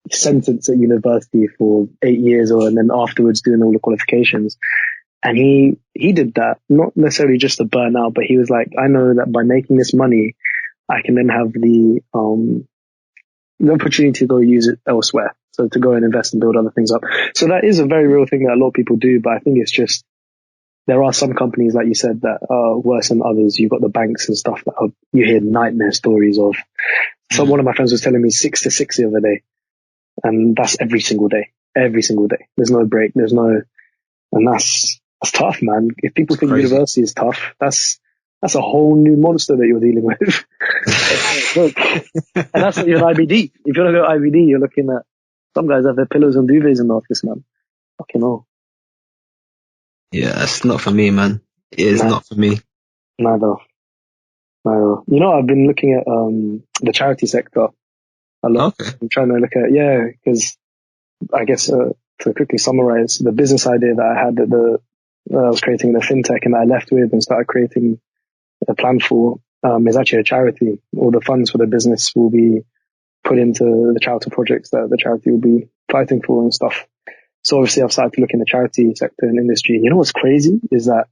B: sentence at university for 8 years, and then afterwards doing all the qualifications. And he did that not necessarily just to burn out, but he was like, I know that by making this money, I can then have the opportunity to go use it elsewhere. So to go and invest and build other things up. So that is a very real thing that a lot of people do, but I think it's just, there are some companies, like you said, that are worse than others. You've got the banks and stuff that you hear nightmare stories of. So one of my friends was telling me 6 to 6 the other day. And that's every single day. There's no break. And that's tough, man. If people think university is tough, that's a whole new monster that you're dealing with. Look, and that's not your IBD. If you want to go IBD, you're looking at, some guys have their pillows and duvets in the office, man. Fucking hell.
A: Yeah, it's not for me, man. It is not for me.
B: Neither. I've been looking at the charity sector a lot.
A: Okay.
B: I'm trying to look at, because I guess to quickly summarize, the business idea that I had that I was creating the FinTech and that I left with and started creating a plan for is actually a charity. All the funds for the business will be put into the charitable projects that the charity will be fighting for and stuff. So obviously I've started to look in the charity sector and industry. You know what's crazy is that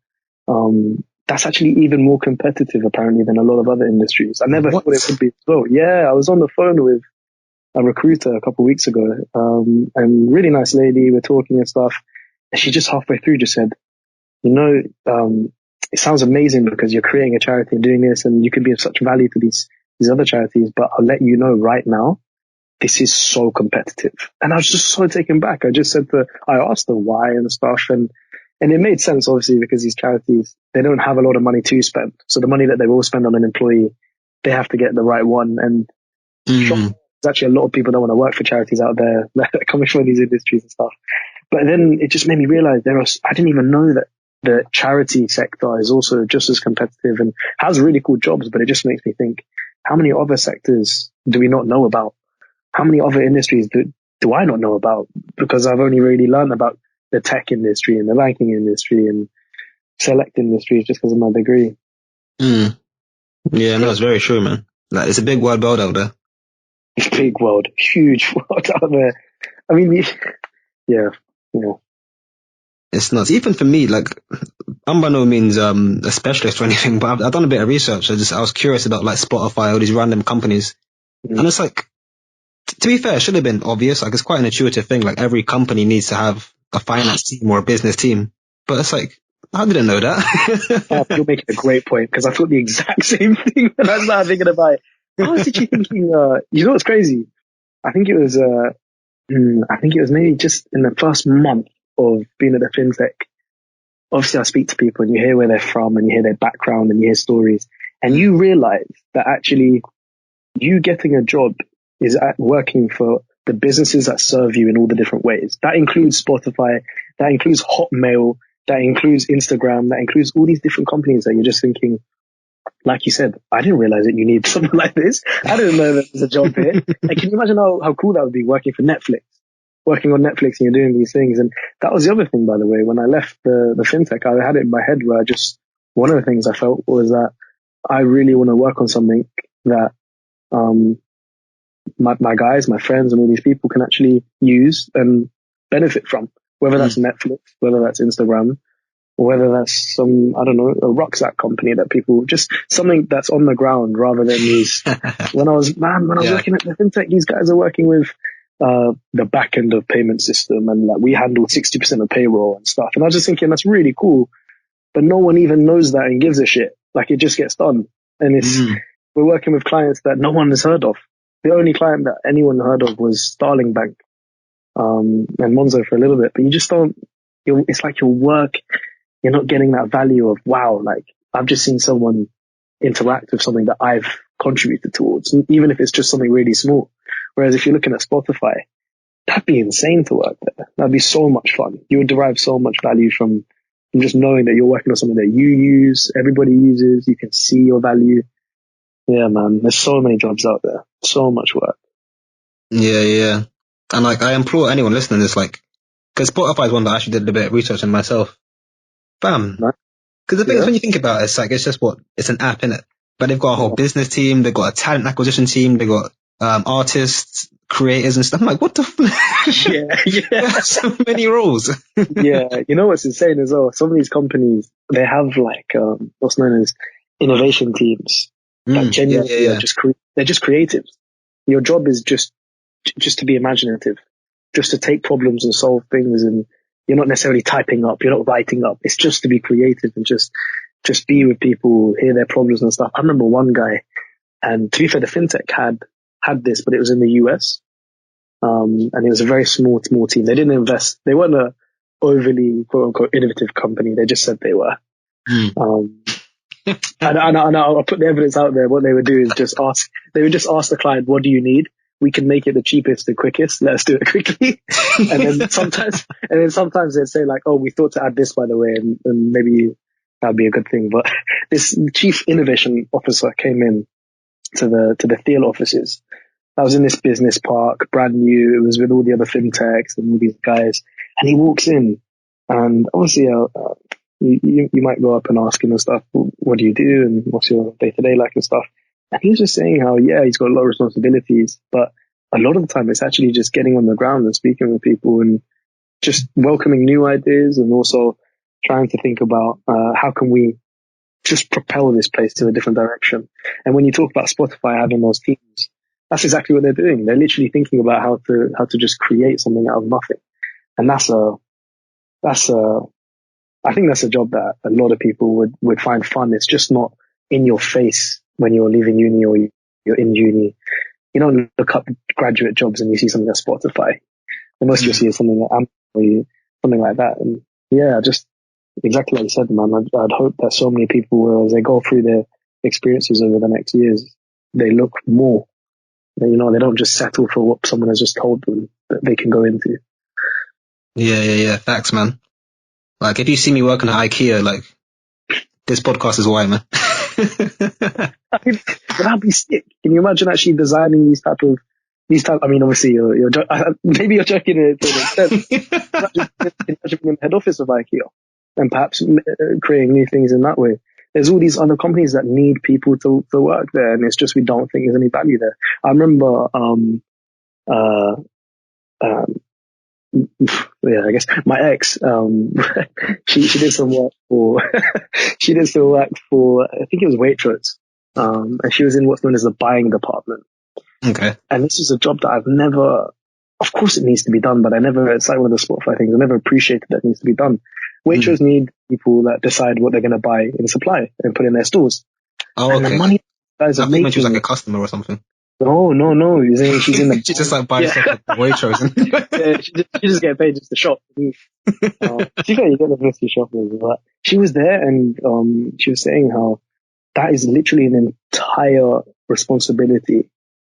B: that's actually even more competitive apparently than a lot of other industries. I never thought it would be so. Yeah, I was on the phone with a recruiter a couple of weeks ago, and really nice lady. We're talking and stuff. And she just halfway through just said, it sounds amazing because you're creating a charity and doing this, and you could be of such value to these other charities, but I'll let you know right now, this is so competitive. And I was just so taken back. I asked her why and stuff, and it made sense, obviously, because these charities, they don't have a lot of money to spend. So the money that they will spend on an employee, they have to get the right one. And there's actually a lot of people that want to work for charities out there that are coming from these industries and stuff. But then it just made me realize I didn't even know that the charity sector is also just as competitive and has really cool jobs, but it just makes me think, how many other sectors do we not know about? How many other industries do I not know about? Because I've only really learned about the tech industry and the banking industry and select industries just because of my degree.
A: Yeah, no, it's very true, man. Like, it's a big wide world out there.
B: Big world, huge world out there. I mean, yeah.
A: It's nuts. Even for me, like, I'm by no means a specialist or anything, but I've done a bit of research. I was curious about like Spotify, all these random companies. And it's like, to be fair, it should have been obvious. Like, it's quite an intuitive thing. Like, every company needs to have a finance team or a business team. But it's like, I didn't know that.
B: You're making a great point, because I thought the exact same thing when I started thinking about it. I was actually thinking, you know what's crazy? I think it was, maybe just in the first month of being at the FinTech. Obviously, I speak to people and you hear where they're from and you hear their background and you hear stories, and you realize that actually you getting a job is working for the businesses that serve you in all the different ways. That includes Spotify, that includes Hotmail, that includes Instagram, that includes all these different companies that you're just thinking, like you said, I didn't realize that you need something like this. I didn't know that there's a job here. And can you imagine how cool that would be, working for Netflix? Working on Netflix and you're doing these things. And that was the other thing, by the way, when I left the FinTech, I had it in my head where one of the things I felt was that I really want to work on something that, my guys, my friends and all these people can actually use and benefit from, whether that's Netflix, whether that's Instagram, or whether that's some, I don't know, a rucksack company that people, just something that's on the ground rather than these. When I was working at the FinTech, these guys are working with the back end of payment system, and like we handle 60% of payroll and stuff. And I was just thinking, that's really cool, but no one even knows that and gives a shit. Like, it just gets done. And we're working with clients that no one has heard of. The only client that anyone heard of was Starling Bank, and Monzo for a little bit, but you just don't, it's like your work, you're not getting that value of, wow, like I've just seen someone interact with something that I've contributed towards, even if it's just something really small. Whereas if you're looking at Spotify, that'd be insane to work there. That'd be so much fun. You would derive so much value from just knowing that you're working on something that you use, everybody uses, you can see your value. Yeah, man, there's so many jobs out there. So much work.
A: Yeah. And like, I implore anyone listening, it's like, because Spotify is one that I actually did a bit of research on myself. Bam.
B: Right?
A: Because the thing is, when you think about it, it's like, it's just it's an app, innit? But they've got a whole business team, they've got a talent acquisition team, they've got artists, creators and stuff. I'm like, what the
B: Yeah.
A: There are so many roles.
B: Yeah, you know what's insane as well? Some of these companies, they have like what's known as innovation teams that genuinely are they're just creative. Your job is just to be imaginative, just to take problems and solve things, and you're not necessarily typing up, you're not writing up. It's just to be creative and just be with people, hear their problems and stuff. I remember one guy, and to be fair, the FinTech had this, but it was in the US. And it was a very small team. They didn't invest. They weren't a overly quote unquote innovative company. They just said they were. And I'll put the evidence out there. What they would do is they would just ask the client, what do you need? We can make it the cheapest and quickest. Let's do it quickly. and then sometimes they'd say like, oh, we thought to add this, by the way, and maybe that'd be a good thing. But this chief innovation officer came in to the Thiel offices. I was in this business park, brand new. It was with all the other fintechs and all these guys. And he walks in, and obviously, you might go up and ask him and stuff, what do you do and what's your day-to-day like and stuff. And he was just saying how, yeah, he's got a lot of responsibilities, but a lot of the time it's actually just getting on the ground and speaking with people and just welcoming new ideas, and also trying to think about how can we just propel this place to a different direction. And when you talk about Spotify having those teams, that's exactly what they're doing. They're literally thinking about how to just create something out of nothing. And I think that's a job that a lot of people would find fun. It's just not in your face when you're leaving uni or you're in uni. You don't look up graduate jobs and you see something at Spotify. The most you'll see is something at Amazon or something like that. And yeah, just exactly like you said, man, I'd hope that so many people, as they go through their experiences over the next years, they look more. You know, they don't just settle for what someone has just told them that they can go into.
A: Yeah. Facts, man. Like, if you see me working at IKEA, like, this podcast is why, man.
B: That'd be sick. Can you imagine actually designing these type? I mean, obviously, maybe you're joking to an extent. Imagine being in the head office of IKEA and perhaps creating new things in that way. There's all these other companies that need people to work there, and it's just we don't think there's any value there. I remember, yeah, I guess my ex, she did some work for, she did some work for, I think it was Waitrose, and she was in what's known as the buying department.
A: Okay.
B: And this is a job that I've never of course it needs to be done, but it's like one of the Spotify things. I never appreciated that it needs to be done. Waitrose need people that decide what they're going to buy in supply and put in their stores.
A: Oh,
B: And
A: okay.
B: the money guys
A: I
B: are
A: think when she was
B: making.
A: like a customer or something.
B: No. She's in the.
A: She just like buys
B: Yeah.
A: stuff at Waitrose.
B: Yeah, she just get paid just to shop. To be fair, you get the mystery shoppers, but she was there and she was saying how that is literally an entire responsibility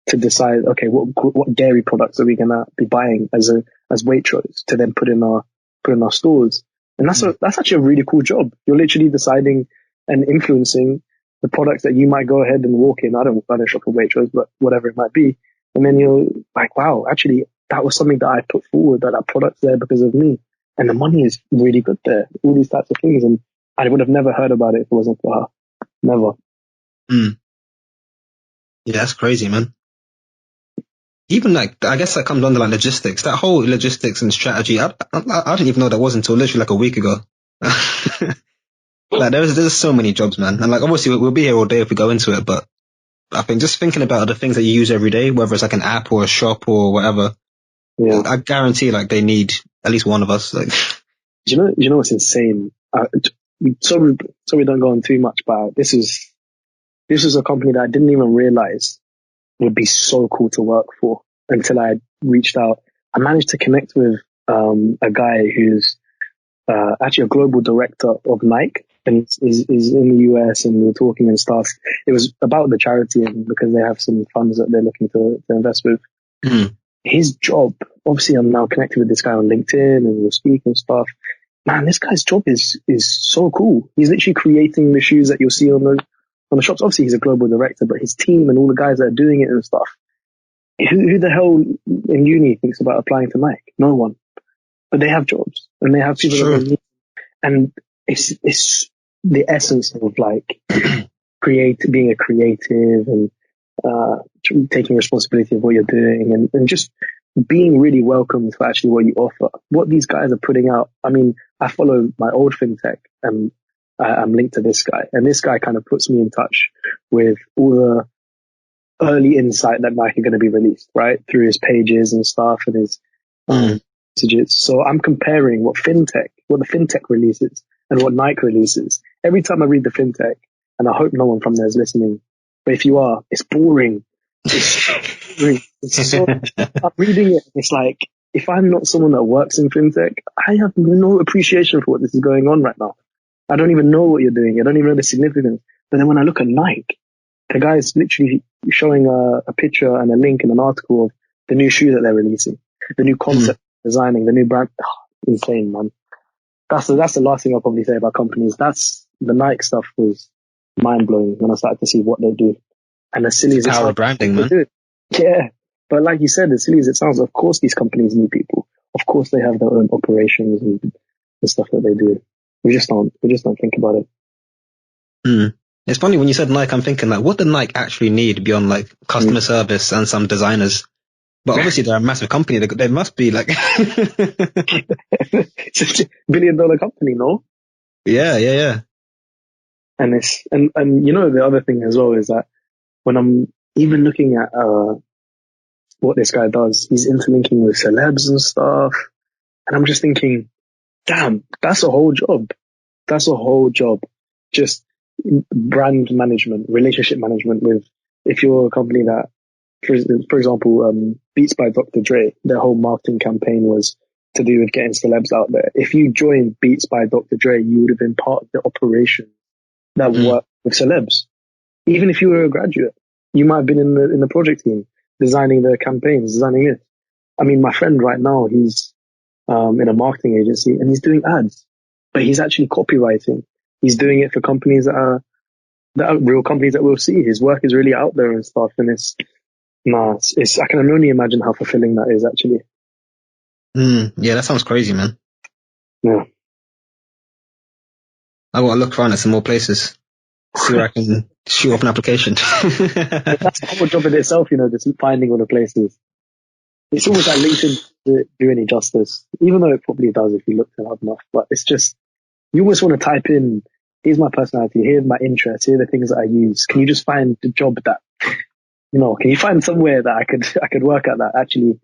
B: to decide, okay, what dairy products are we gonna be buying as Waitrose to then put in our stores, and that's actually a really cool job. You're literally deciding and influencing the products that you might go ahead and walk in. I don't shop at Waitrose, but whatever it might be, and then you're like, wow, actually that was something that I put forward, that product's there because of me, and the money is really good there. All these types of things, and I would have never heard about it if it wasn't for her. Never.
A: Yeah, that's crazy, man. Even like, I guess that comes under like logistics. That whole logistics and strategy, I didn't even know that was until literally like a week ago. Like there's so many jobs, man. And like obviously we'll be here all day if we go into it, but I think just thinking about the things that you use every day, whether it's like an app or a shop or whatever,
B: Yeah.
A: I guarantee like they need at least one of us. Like,
B: Do you know what's insane? So we don't go on too much, but this is a company that I didn't even realize would be so cool to work for until I reached out. I managed to connect with a guy who's actually a global director of Nike, and is in the US, and we were talking and stuff. It was about the charity, and because they have some funds that they're looking to invest with. His job, obviously I'm now connected with this guy on LinkedIn and we'll speak and stuff. Man, this guy's job is so cool. He's literally creating the shoes that you'll see on the shops. Obviously he's a global director, but his team and all the guys that are doing it and stuff. Who the hell in uni thinks about applying to Nike? No one. But they have jobs and they have people that they need. And it's the essence of like being a creative and taking responsibility of what you're doing and just being really welcomed for actually what you offer. What these guys are putting out. I mean, I follow my old FinTech and I'm linked to this guy, and this guy kind of puts me in touch with all the early insight that Nike are going to be released, right? Through his pages and stuff and his messages. So I'm comparing what the FinTech releases and what Nike releases. Every time I read the FinTech, and I hope no one from there is listening, but if you are, it's boring. It's so, I'm reading it. It's like, if I'm not someone that works in FinTech, I have no appreciation for what this is going on right now. I don't even know what you're doing. I don't even know the significance. But then when I look at Nike, the guy is literally showing a picture and a link in an article of the new shoe that they're releasing, the new concept designing, the new brand. Insane, man. That's the last thing I'll probably say about companies. The Nike stuff was mind blowing when I started to see what they do. And as silly as it sounds,
A: branding, man.
B: Yeah. But like you said, as silly as it sounds, of course these companies need people. Of course they have their own operations and the stuff that they do. We just don't think about it.
A: It's funny when you said Nike, I'm thinking like, what did Nike actually need beyond like customer service and some designers? But obviously they're a massive company. They must be like
B: it's a $1 billion company, no?
A: Yeah.
B: And and you know, the other thing as well is that when I'm even looking at what this guy does, he's interlinking with celebs and stuff, and I'm just thinking, damn, that's a whole job. That's a whole job. Just brand management, relationship management with, if you're a company that, for example, Beats by Dr. Dre, their whole marketing campaign was to do with getting celebs out there. If you joined Beats by Dr. Dre, you would have been part of the operation that worked with celebs. Even if you were a graduate, you might have been in the project team, designing the campaigns, designing it. I mean, my friend right now, he's in a marketing agency and he's doing ads, but he's actually copywriting. He's doing it for companies that are real companies that we'll see. His work is really out there and stuff, and it's I can only imagine how fulfilling that is actually.
A: Yeah, that sounds crazy, man.
B: Yeah.
A: I want to look around at some more places, see where I can shoot off an application.
B: That's a whole job in itself, you know, just finding all the places. It's almost like LinkedIn doesn't do any justice, even though it probably does if you look it up enough. But it's just, you almost want to type in, here's my personality, here's my interests, here are the things that I use. Can you just find the job that, can you find somewhere that I could work at that actually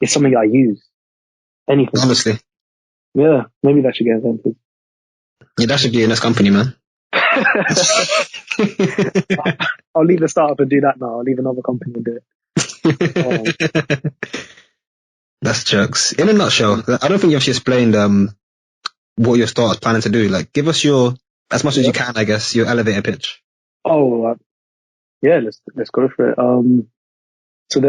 B: it's something I use. Anything.
A: Honestly.
B: Yeah, maybe that should get invented.
A: Yeah, that should be in this company, man.
B: I'll leave the startup and do that now. I'll leave another company and do it.
A: That's jokes. In a nutshell, I don't think you've actually explained what your startup's planning to do. Like, give us your, as much as you can, I guess, your elevator pitch.
B: Oh, yeah, let's go for it. So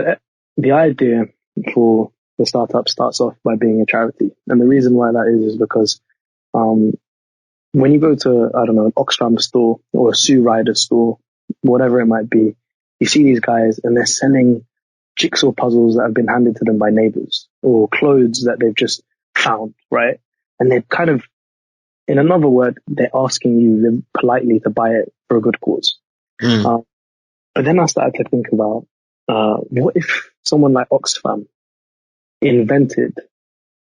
B: the idea for the startup starts off by being a charity, and the reason why that is because when you go to, I don't know, an Oxfam store or a Sue Ryder store, whatever it might be, you see these guys and they're selling jigsaw puzzles that have been handed to them by neighbors or clothes that they've just found, right? And they're kind of, in another word, they're asking you politely to buy it for a good cause. But then I started to think about, what if someone like Oxfam invented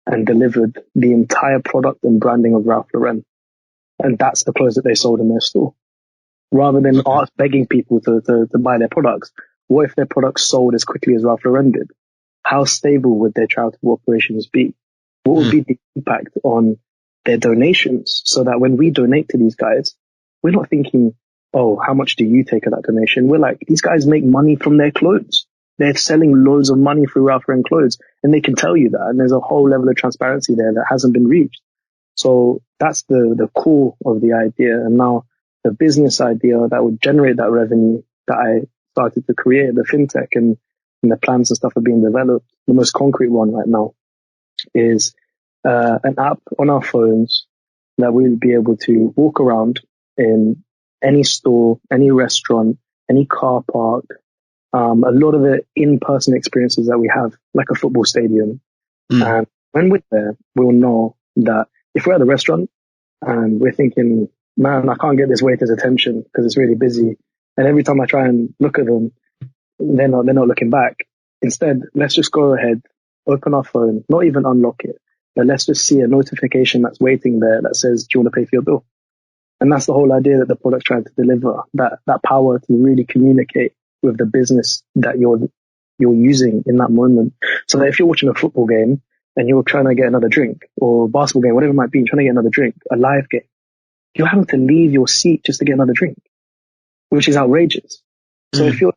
B: and delivered the entire product and branding of Ralph Lauren, and that's the clothes that they sold in their store, rather than begging people to buy their products? What if their products sold as quickly as Ralph Lauren did? How stable would their charitable operations be? What would be the impact on their donations, so that when we donate to these guys, we're not thinking, oh, how much do you take of that donation? We're like, these guys make money from their clothes. They're selling loads of money through Ralph Lauren clothes, and they can tell you that. And there's a whole level of transparency there that hasn't been reached. So that's the core of the idea. And now the business idea that would generate that revenue that I started to create, the FinTech and the plans and stuff are being developed. The most concrete one right now is an app on our phones that we'll be able to walk around in any store, any restaurant, any car park, a lot of the in-person experiences that we have, like a football stadium. And when we're there, we'll know that if we're at a restaurant and we're thinking, man, I can't get this waiter's attention because it's really busy, and every time I try and look at them, they're not looking back. Instead, let's just go ahead, open our phone, not even unlock it, but let's just see a notification that's waiting there that says, do you want to pay for your bill? And that's the whole idea that the product's trying to deliver, that power to really communicate with the business that you're using in that moment. So that if you're watching a football game and you're trying to get another drink, or a basketball game, whatever it might be, you're trying to get another drink, a live game, you're having to leave your seat just to get another drink, which is outrageous. So if you're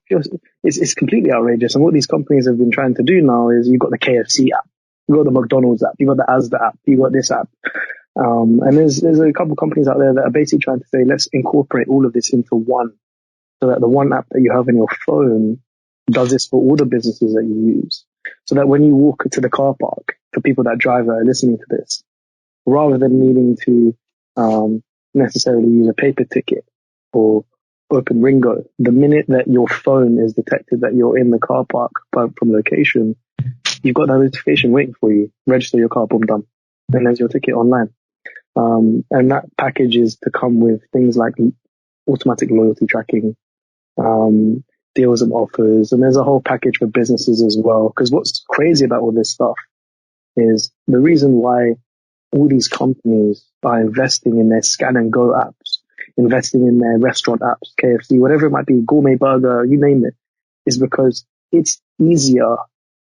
B: it's completely outrageous. And what these companies have been trying to do now is, you've got the KFC app, you've got the McDonald's app, you've got the Asda app, you've got this app. And there's a couple of companies out there that are basically trying to say, let's incorporate all of this into one, so that the one app that you have in your phone does this for all the businesses that you use. So that when you walk to the car park, for people that drive that are listening to this, rather than needing to necessarily use a paper ticket or open Ringo, the minute that your phone is detected that you're in the car park from location, you've got that notification waiting for you. Register your car, boom, done. And there's your ticket online. And that package is to come with things like automatic loyalty tracking, deals and offers, and there's a whole package for businesses as well. Because what's crazy about all this stuff is the reason why all these companies are investing in their scan and go apps, investing in their restaurant apps, KFC, whatever it might be, gourmet burger, you name it, is because it's easier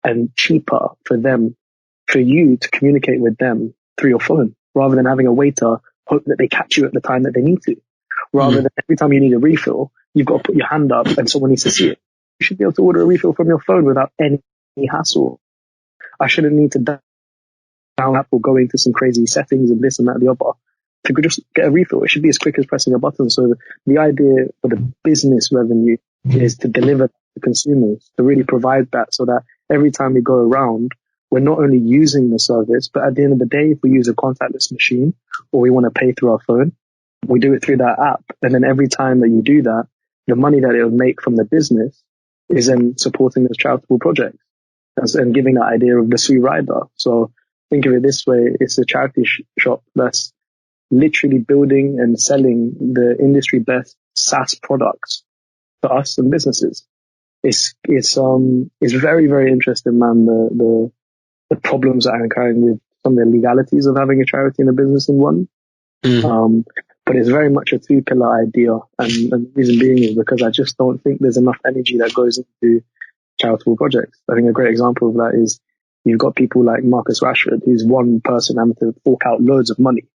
B: and cheaper for you to communicate with them through your phone, rather than having a waiter hope that they catch you at the time that they need to. Rather than every time you need a refill, you've got to put your hand up and someone needs to see it. You should be able to order a refill from your phone without any hassle. I shouldn't need to down app or go into some crazy settings and this and that and the other to just get a refill. It should be as quick as pressing a button. So the idea for the business revenue is to deliver to consumers, to really provide that, so that every time we go around, we're not only using the service, but at the end of the day, if we use a contactless machine or we want to pay through our phone, we do it through that app. And then every time that you do that, the money that it will make from the business is then supporting those charitable projects and giving that idea of the Sue Rider. So think of it this way. It's a charity shop that's literally building and selling the industry best SaaS products to us and businesses. It's very, very interesting, man. The problems that are occurring with some of the legalities of having a charity and a business in one. But it's very much a two-pillar idea. And the reason being is because I just don't think there's enough energy that goes into charitable projects. I think a great example of that is You've got people like Marcus Rashford, who's one person having to fork out loads of money.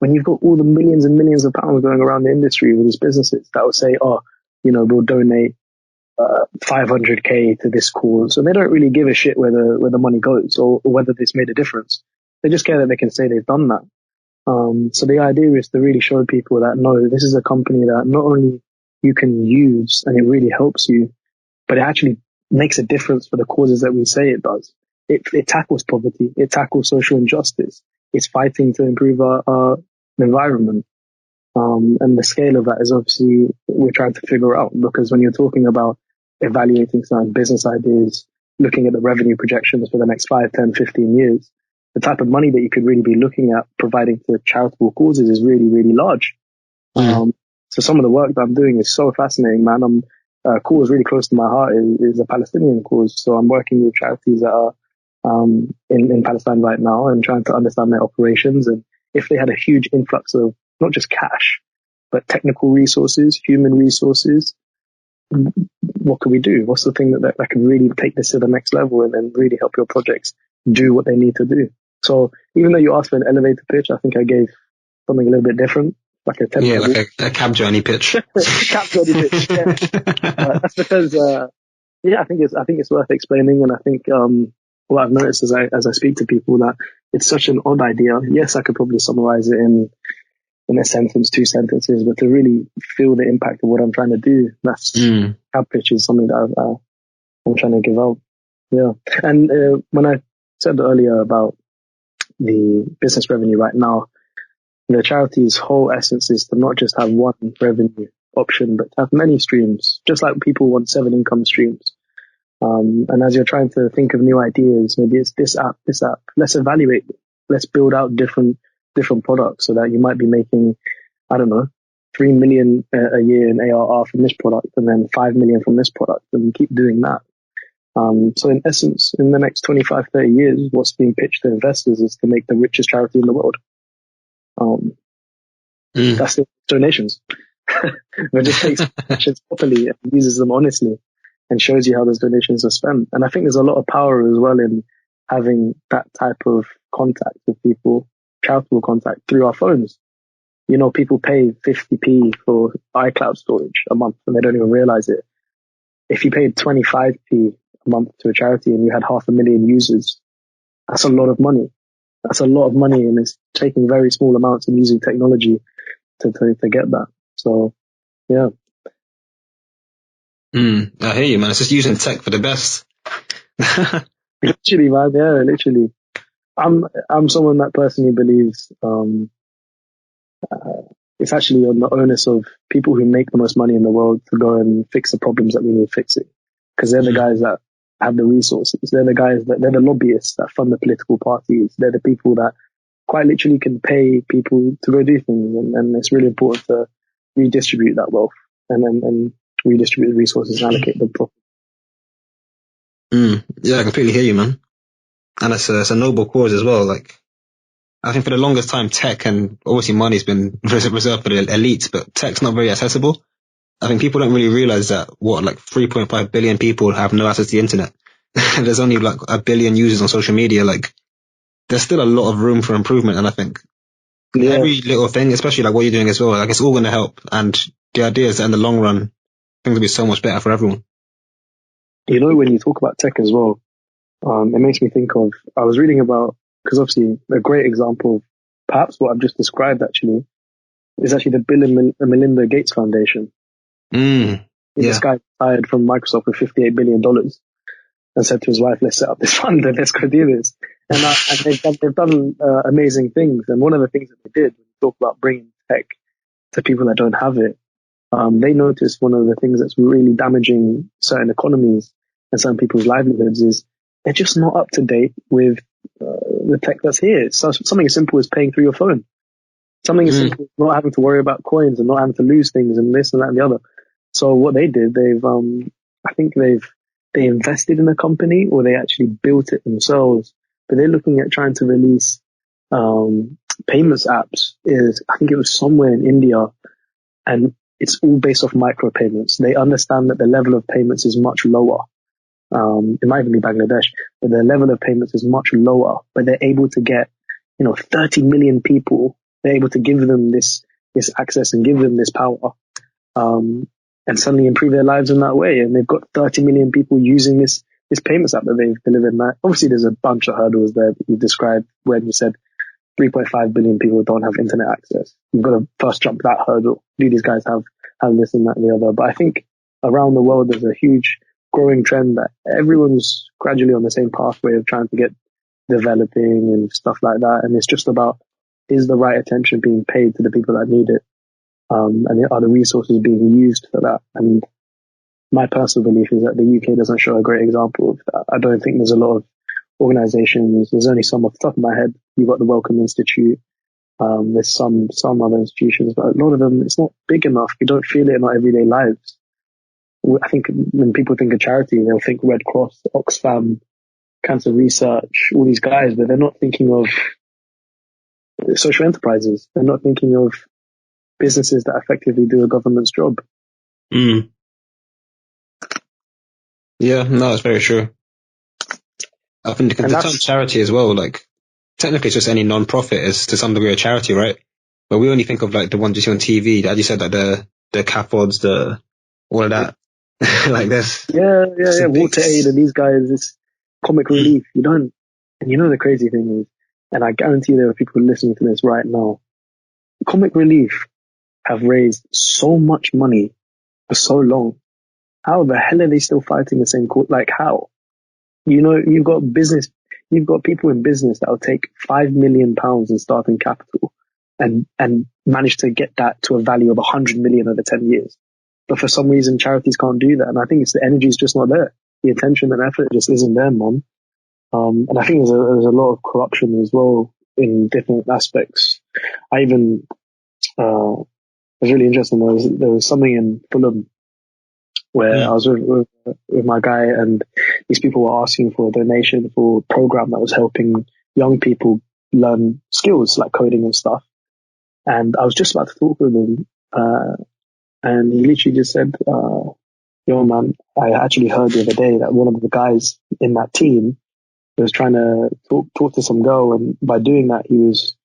B: When you've got all the millions and millions of pounds going around the industry with these businesses that will say, oh, we'll donate 500k to this cause. So they don't really give a shit where the money goes or whether this made a difference. They just care that they can say they've done that. So the idea is to really show people that, no, this is a company that not only you can use and it really helps you, but it actually makes a difference for the causes that we say it does. It tackles poverty. It tackles social injustice. It's fighting to improve our environment. And the scale of that is obviously we're trying to figure out, because when you're talking about evaluating some business ideas, looking at the revenue projections for the next 5, 10, 15 years, the type of money that you could really be looking at providing to charitable causes is really, really large. So some of the work that I'm doing is so fascinating, man. A cause really close to my heart is a Palestinian cause. So I'm working with charities that are in Palestine right now and trying to understand their operations, and if they had a huge influx of not just cash, but technical resources, human resources, what can we do? What's the thing that can really take this to the next level and then really help your projects do what they need to do? So even though you asked for an elevator pitch, I think I gave something a little bit different, like a tempo.
A: Yeah, like a cab journey pitch.
B: Cab journey pitch. Yeah. That's because I think it's worth explaining, and I think what I've noticed as I speak to people, that it's such an odd idea. Yes, I could probably summarize it in a sentence, 2 sentences, but to really feel the impact of what I'm trying to do, that's cab pitch is something that I'm trying to give out. Yeah, and when I said earlier about the business revenue right now, the charity's whole essence is to not just have one revenue option, but to have many streams, just like people want 7 income streams. And as you're trying to think of new ideas, maybe it's this app, let's evaluate, let's build out different products so that you might be making, I don't know, 3 million a year in ARR from this product and then 5 million from this product, and keep doing that. So in essence, in the next 25, 30 years, what's being pitched to investors is to make the richest charity in the world. That's the donations. But just takes donations properly and uses them honestly and shows you how those donations are spent. And I think there's a lot of power as well in having that type of contact with people, charitable contact through our phones. People pay 50p for iCloud storage a month and they don't even realize it. If you paid 25p a month to a charity and you had 500,000 users, that's a lot of money. That's a lot of money, and it's taking very small amounts and using technology to get that. So, yeah.
A: I hear you, man. It's just using tech for the best.
B: Literally, man. Yeah, literally. I'm someone that personally believes it's actually on the onus of people who make the most money in the world to go and fix the problems that we need fixing, because they're the guys that have the resources. They're the guys they're the lobbyists that fund the political parties. They're the people that quite literally can pay people to go do things, and it's really important to redistribute that wealth and redistribute the resources and allocate them properly.
A: Yeah, I completely hear you, man. And it's a noble cause as well. Like, I think for the longest time, tech and obviously money's been reserved for the elites, but tech's not very accessible. I think people don't really realize that 3.5 billion people have no access to the internet. There's only like 1 billion users on social media. Like, there's still a lot of room for improvement. And I think every little thing, especially like what you're doing as well, like it's all going to help. And the idea is that in the long run, things will be so much better for everyone.
B: When you talk about tech as well, it makes me think of, I was reading about, because obviously a great example of perhaps what I've just described actually is actually the Bill and Melinda Gates Foundation. This guy hired from Microsoft with $58 billion and said to his wife, let's set up this fund and let's go do this. And they've done amazing things. And one of the things that they did, when you talk about bringing tech to people that don't have it, they noticed one of the things that's really damaging certain economies and some people's livelihoods is they're just not up to date with the tech that's here. So something as simple as paying through your phone. Something as simple as not having to worry about coins and not having to lose things and this and that and the other. So what they did, they invested in a company, or they actually built it themselves. But they're looking at trying to release payments apps. I think it was somewhere in India, and it's all based off micropayments. They understand that the level of payments is much lower. It might even be Bangladesh, but the level of payments is much lower, but they're able to get, 30 million people. They're able to give them this access and give them this power, and suddenly improve their lives in that way. And they've got 30 million people using this payments app that they've delivered. Now, obviously, there's a bunch of hurdles there that you described when you said 3.5 billion people don't have internet access. You've got to first jump that hurdle. Do these guys have this and that and the other? But I think around the world, there's a huge growing trend that everyone's gradually on the same pathway of trying to get developing and stuff like that. And it's just about, is the right attention being paid to the people that need it? And are the resources being used for that? And my personal belief is that the UK doesn't show a great example of that. I don't think there's a lot of organizations. There's only some off the top of my head. You've got the Wellcome Institute. There's some other institutions, but a lot of them, it's not big enough. We don't feel it in our everyday lives. I think when people think of charity, they'll think Red Cross, Oxfam, Cancer Research, all these guys, but they're not thinking of social enterprises. They're not thinking of businesses that effectively do a government's job.
A: Mm. Yeah, no, it's very true. I think the term charity as well, like, technically it's just any non-profit is to some degree a charity, right? But we only think of like the ones you see on TV, as you said, like the CAFODs, all of that. Like this.
B: Yeah. Water Aid and these guys, it's comic relief. You don't, and you know the crazy thing is, and I guarantee there are people listening to this right now, comic relief have raised so much money for so long. How the hell are they still fighting the same court? Like how? You've got people in business that will take £5 million in starting capital and manage to get that to a value of 100 million over 10 years. But for some reason, charities can't do that. And I think it's the energy is just not there. The attention and effort just isn't there, man. And I think there's a lot of corruption as well in different aspects. I even, it was really interesting. There was something in Fulham where I was with my guy, and these people were asking for a donation for a program that was helping young people learn skills like coding and stuff. And I was just about to talk with him, and he literally just said, yo man, I actually heard the other day that one of the guys in that team was trying to talk to some girl, and by doing that he was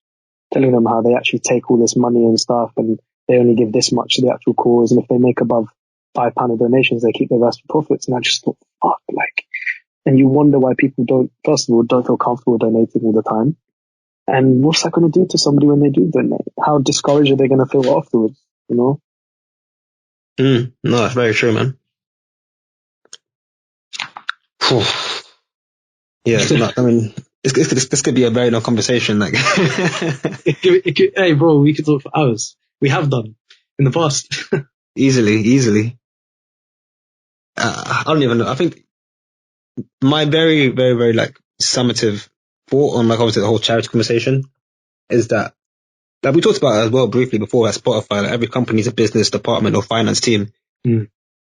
B: telling them how they actually take all this money and stuff, and they only give this much to the actual cause, and if they make above £5 of donations, they keep the rest for profits. And I just thought, fuck, like, and you wonder why people don't feel comfortable donating all the time. And what's that going to do to somebody when they do donate? How discouraged are they going to feel afterwards,
A: No, that's very true, man. Yeah, I mean, this could be a very long conversation. Like,
C: hey, bro, we could talk for hours. We have done in the past.
A: Easily. I don't even know. I think my very, very, very like summative thought on like obviously the whole charity conversation is that we talked about it as well briefly before at Spotify. Like every company's a business department or finance team.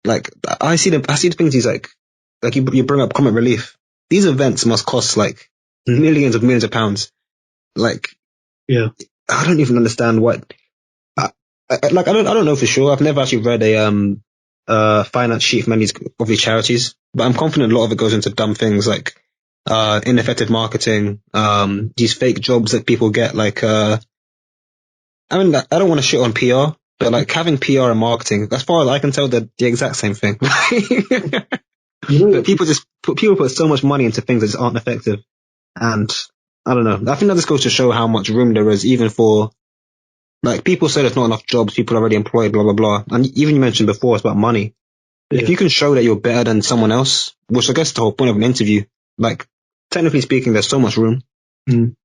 A: Like I see the things he's like you bring up comic relief. These events must cost like millions of pounds. Like,
C: yeah,
A: I don't even understand what. I don't know for sure. I've never actually read a finance sheet from any of these charities, but I'm confident a lot of it goes into dumb things like ineffective marketing, these fake jobs that people get. Like, I mean, I don't want to shit on PR, but like having PR and marketing, as far as I can tell, they're the exact same thing. But people put so much money into things that just aren't effective, and I don't know. I think that just goes to show how much room there is, even for. Like, people say there's not enough jobs, people are already employed, blah, blah, blah. And even you mentioned before, it's about money. Yeah. If you can show that you're better than someone else, which I guess is the whole point of an interview, like, technically speaking, there's so much room. And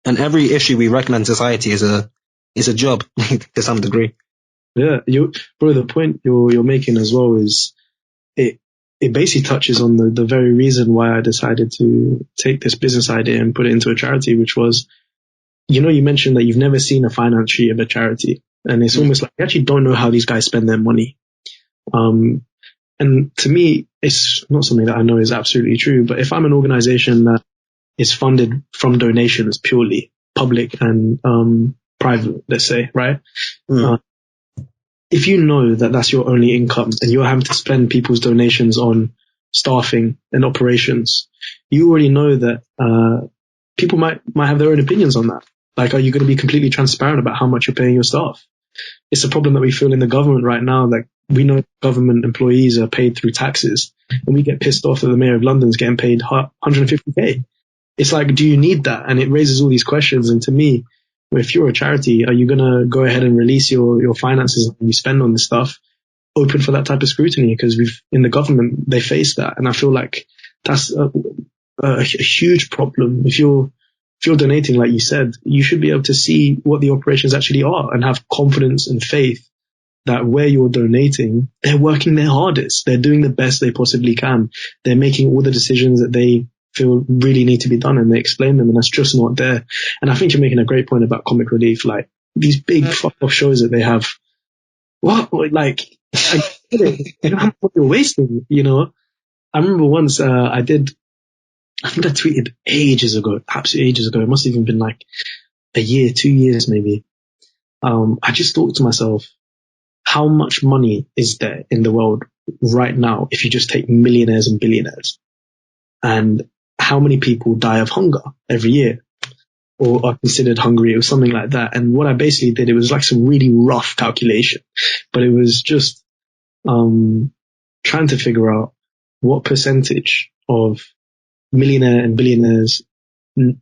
A: every issue we recognize in society is a job, to some degree.
C: Yeah, bro, the point you're making as well is, it basically touches on the very reason why I decided to take this business idea and put it into a charity, which was, you mentioned that you've never seen a finance sheet of a charity, and it's almost like you actually don't know how these guys spend their money. And to me, it's not something that I know is absolutely true, but if I'm an organization that is funded from donations purely, public and private, let's say, right? If you know that that's your only income and you're having to spend people's donations on staffing and operations, you already know that people might have their own opinions on that. Like, are you going to be completely transparent about how much you're paying your staff? It's a problem that we feel in the government right now. Like, we know government employees are paid through taxes, and we get pissed off that the mayor of London's getting paid 150k. It's like, do you need that? And it raises all these questions. And to me, if you're a charity, are you going to go ahead and release your finances and you spend on this stuff open for that type of scrutiny? Because in the government, they face that. And I feel like that's a huge problem. If you're donating, like you said, you should be able to see what the operations actually are and have confidence and faith that where you're donating, they're working their hardest. They're doing the best they possibly can. They're making all the decisions that they feel really need to be done, and they explain them, and that's just not there. And I think you're making a great point about comic relief, like these big fuck off shows that they have. What? Like, I get it. You don't have what you're wasting, you know? I remember once I think I tweeted ages ago, absolutely ages ago. It must have even been like a year, 2 years maybe. I just thought to myself, how much money is there in the world right now if you just take millionaires and billionaires? And how many people die of hunger every year or are considered hungry or something like that? And what I basically did, it was like some really rough calculation, but it was just trying to figure out what percentage of millionaire and billionaires'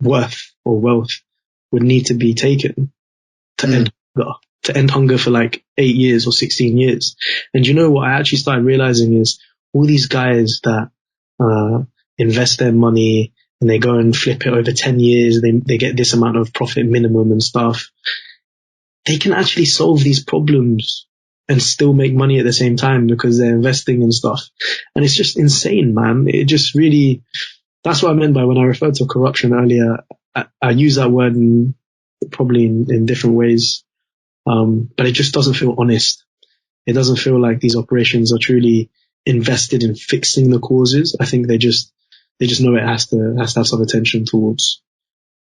C: worth or wealth would need to be taken to end hunger for like 8 years or 16 years. And you know what I actually started realizing is all these guys that invest their money and they go and flip it over 10 years, they get this amount of profit minimum and stuff. They can actually solve these problems and still make money at the same time because they're investing and stuff. And it's just insane, man. It just really, that's what I meant by when I referred to corruption earlier. I use that word probably in different ways. But it just doesn't feel honest. It doesn't feel like these operations are truly invested in fixing the causes. I think they just know it has to have some attention towards.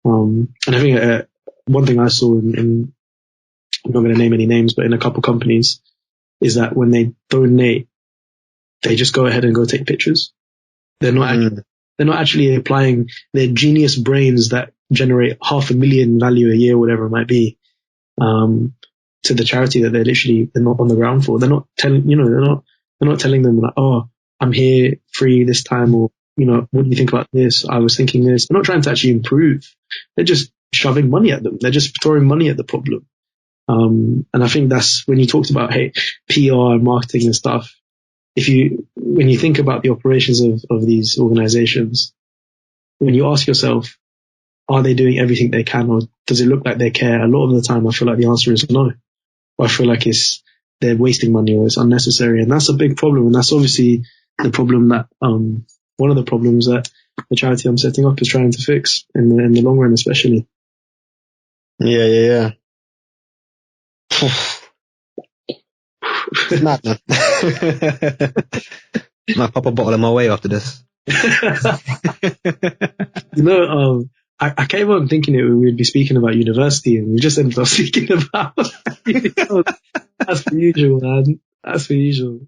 C: And I think one thing I saw in I'm not going to name any names, but in a couple companies, is that when they donate, they just go ahead and go take pictures. They're not actually applying their genius brains that generate $500,000 value a year, whatever it might be, to the charity that they're not on the ground for. They're not telling them like, oh, I'm here free this time, or, you know, what do you think about this? I was thinking this. They're not trying to actually improve. They're just shoving money at them. They're just throwing money at the problem. And I think that's when you talked about, PR and marketing and stuff. When you think about the operations of these organizations, when you ask yourself, are they doing everything they can, or does it look like they care? A lot of the time, I feel like the answer is no. I feel like they're wasting money or it's unnecessary. And that's a big problem. And that's obviously the problem that, one of the problems that the charity I'm setting up is trying to fix in the long run, especially.
A: Yeah. It's mad, man. Might pop a bottle in my way after this.
C: You know, I came on thinking we'd be speaking about university, and we just ended up speaking about that's the usual, man. That's the usual.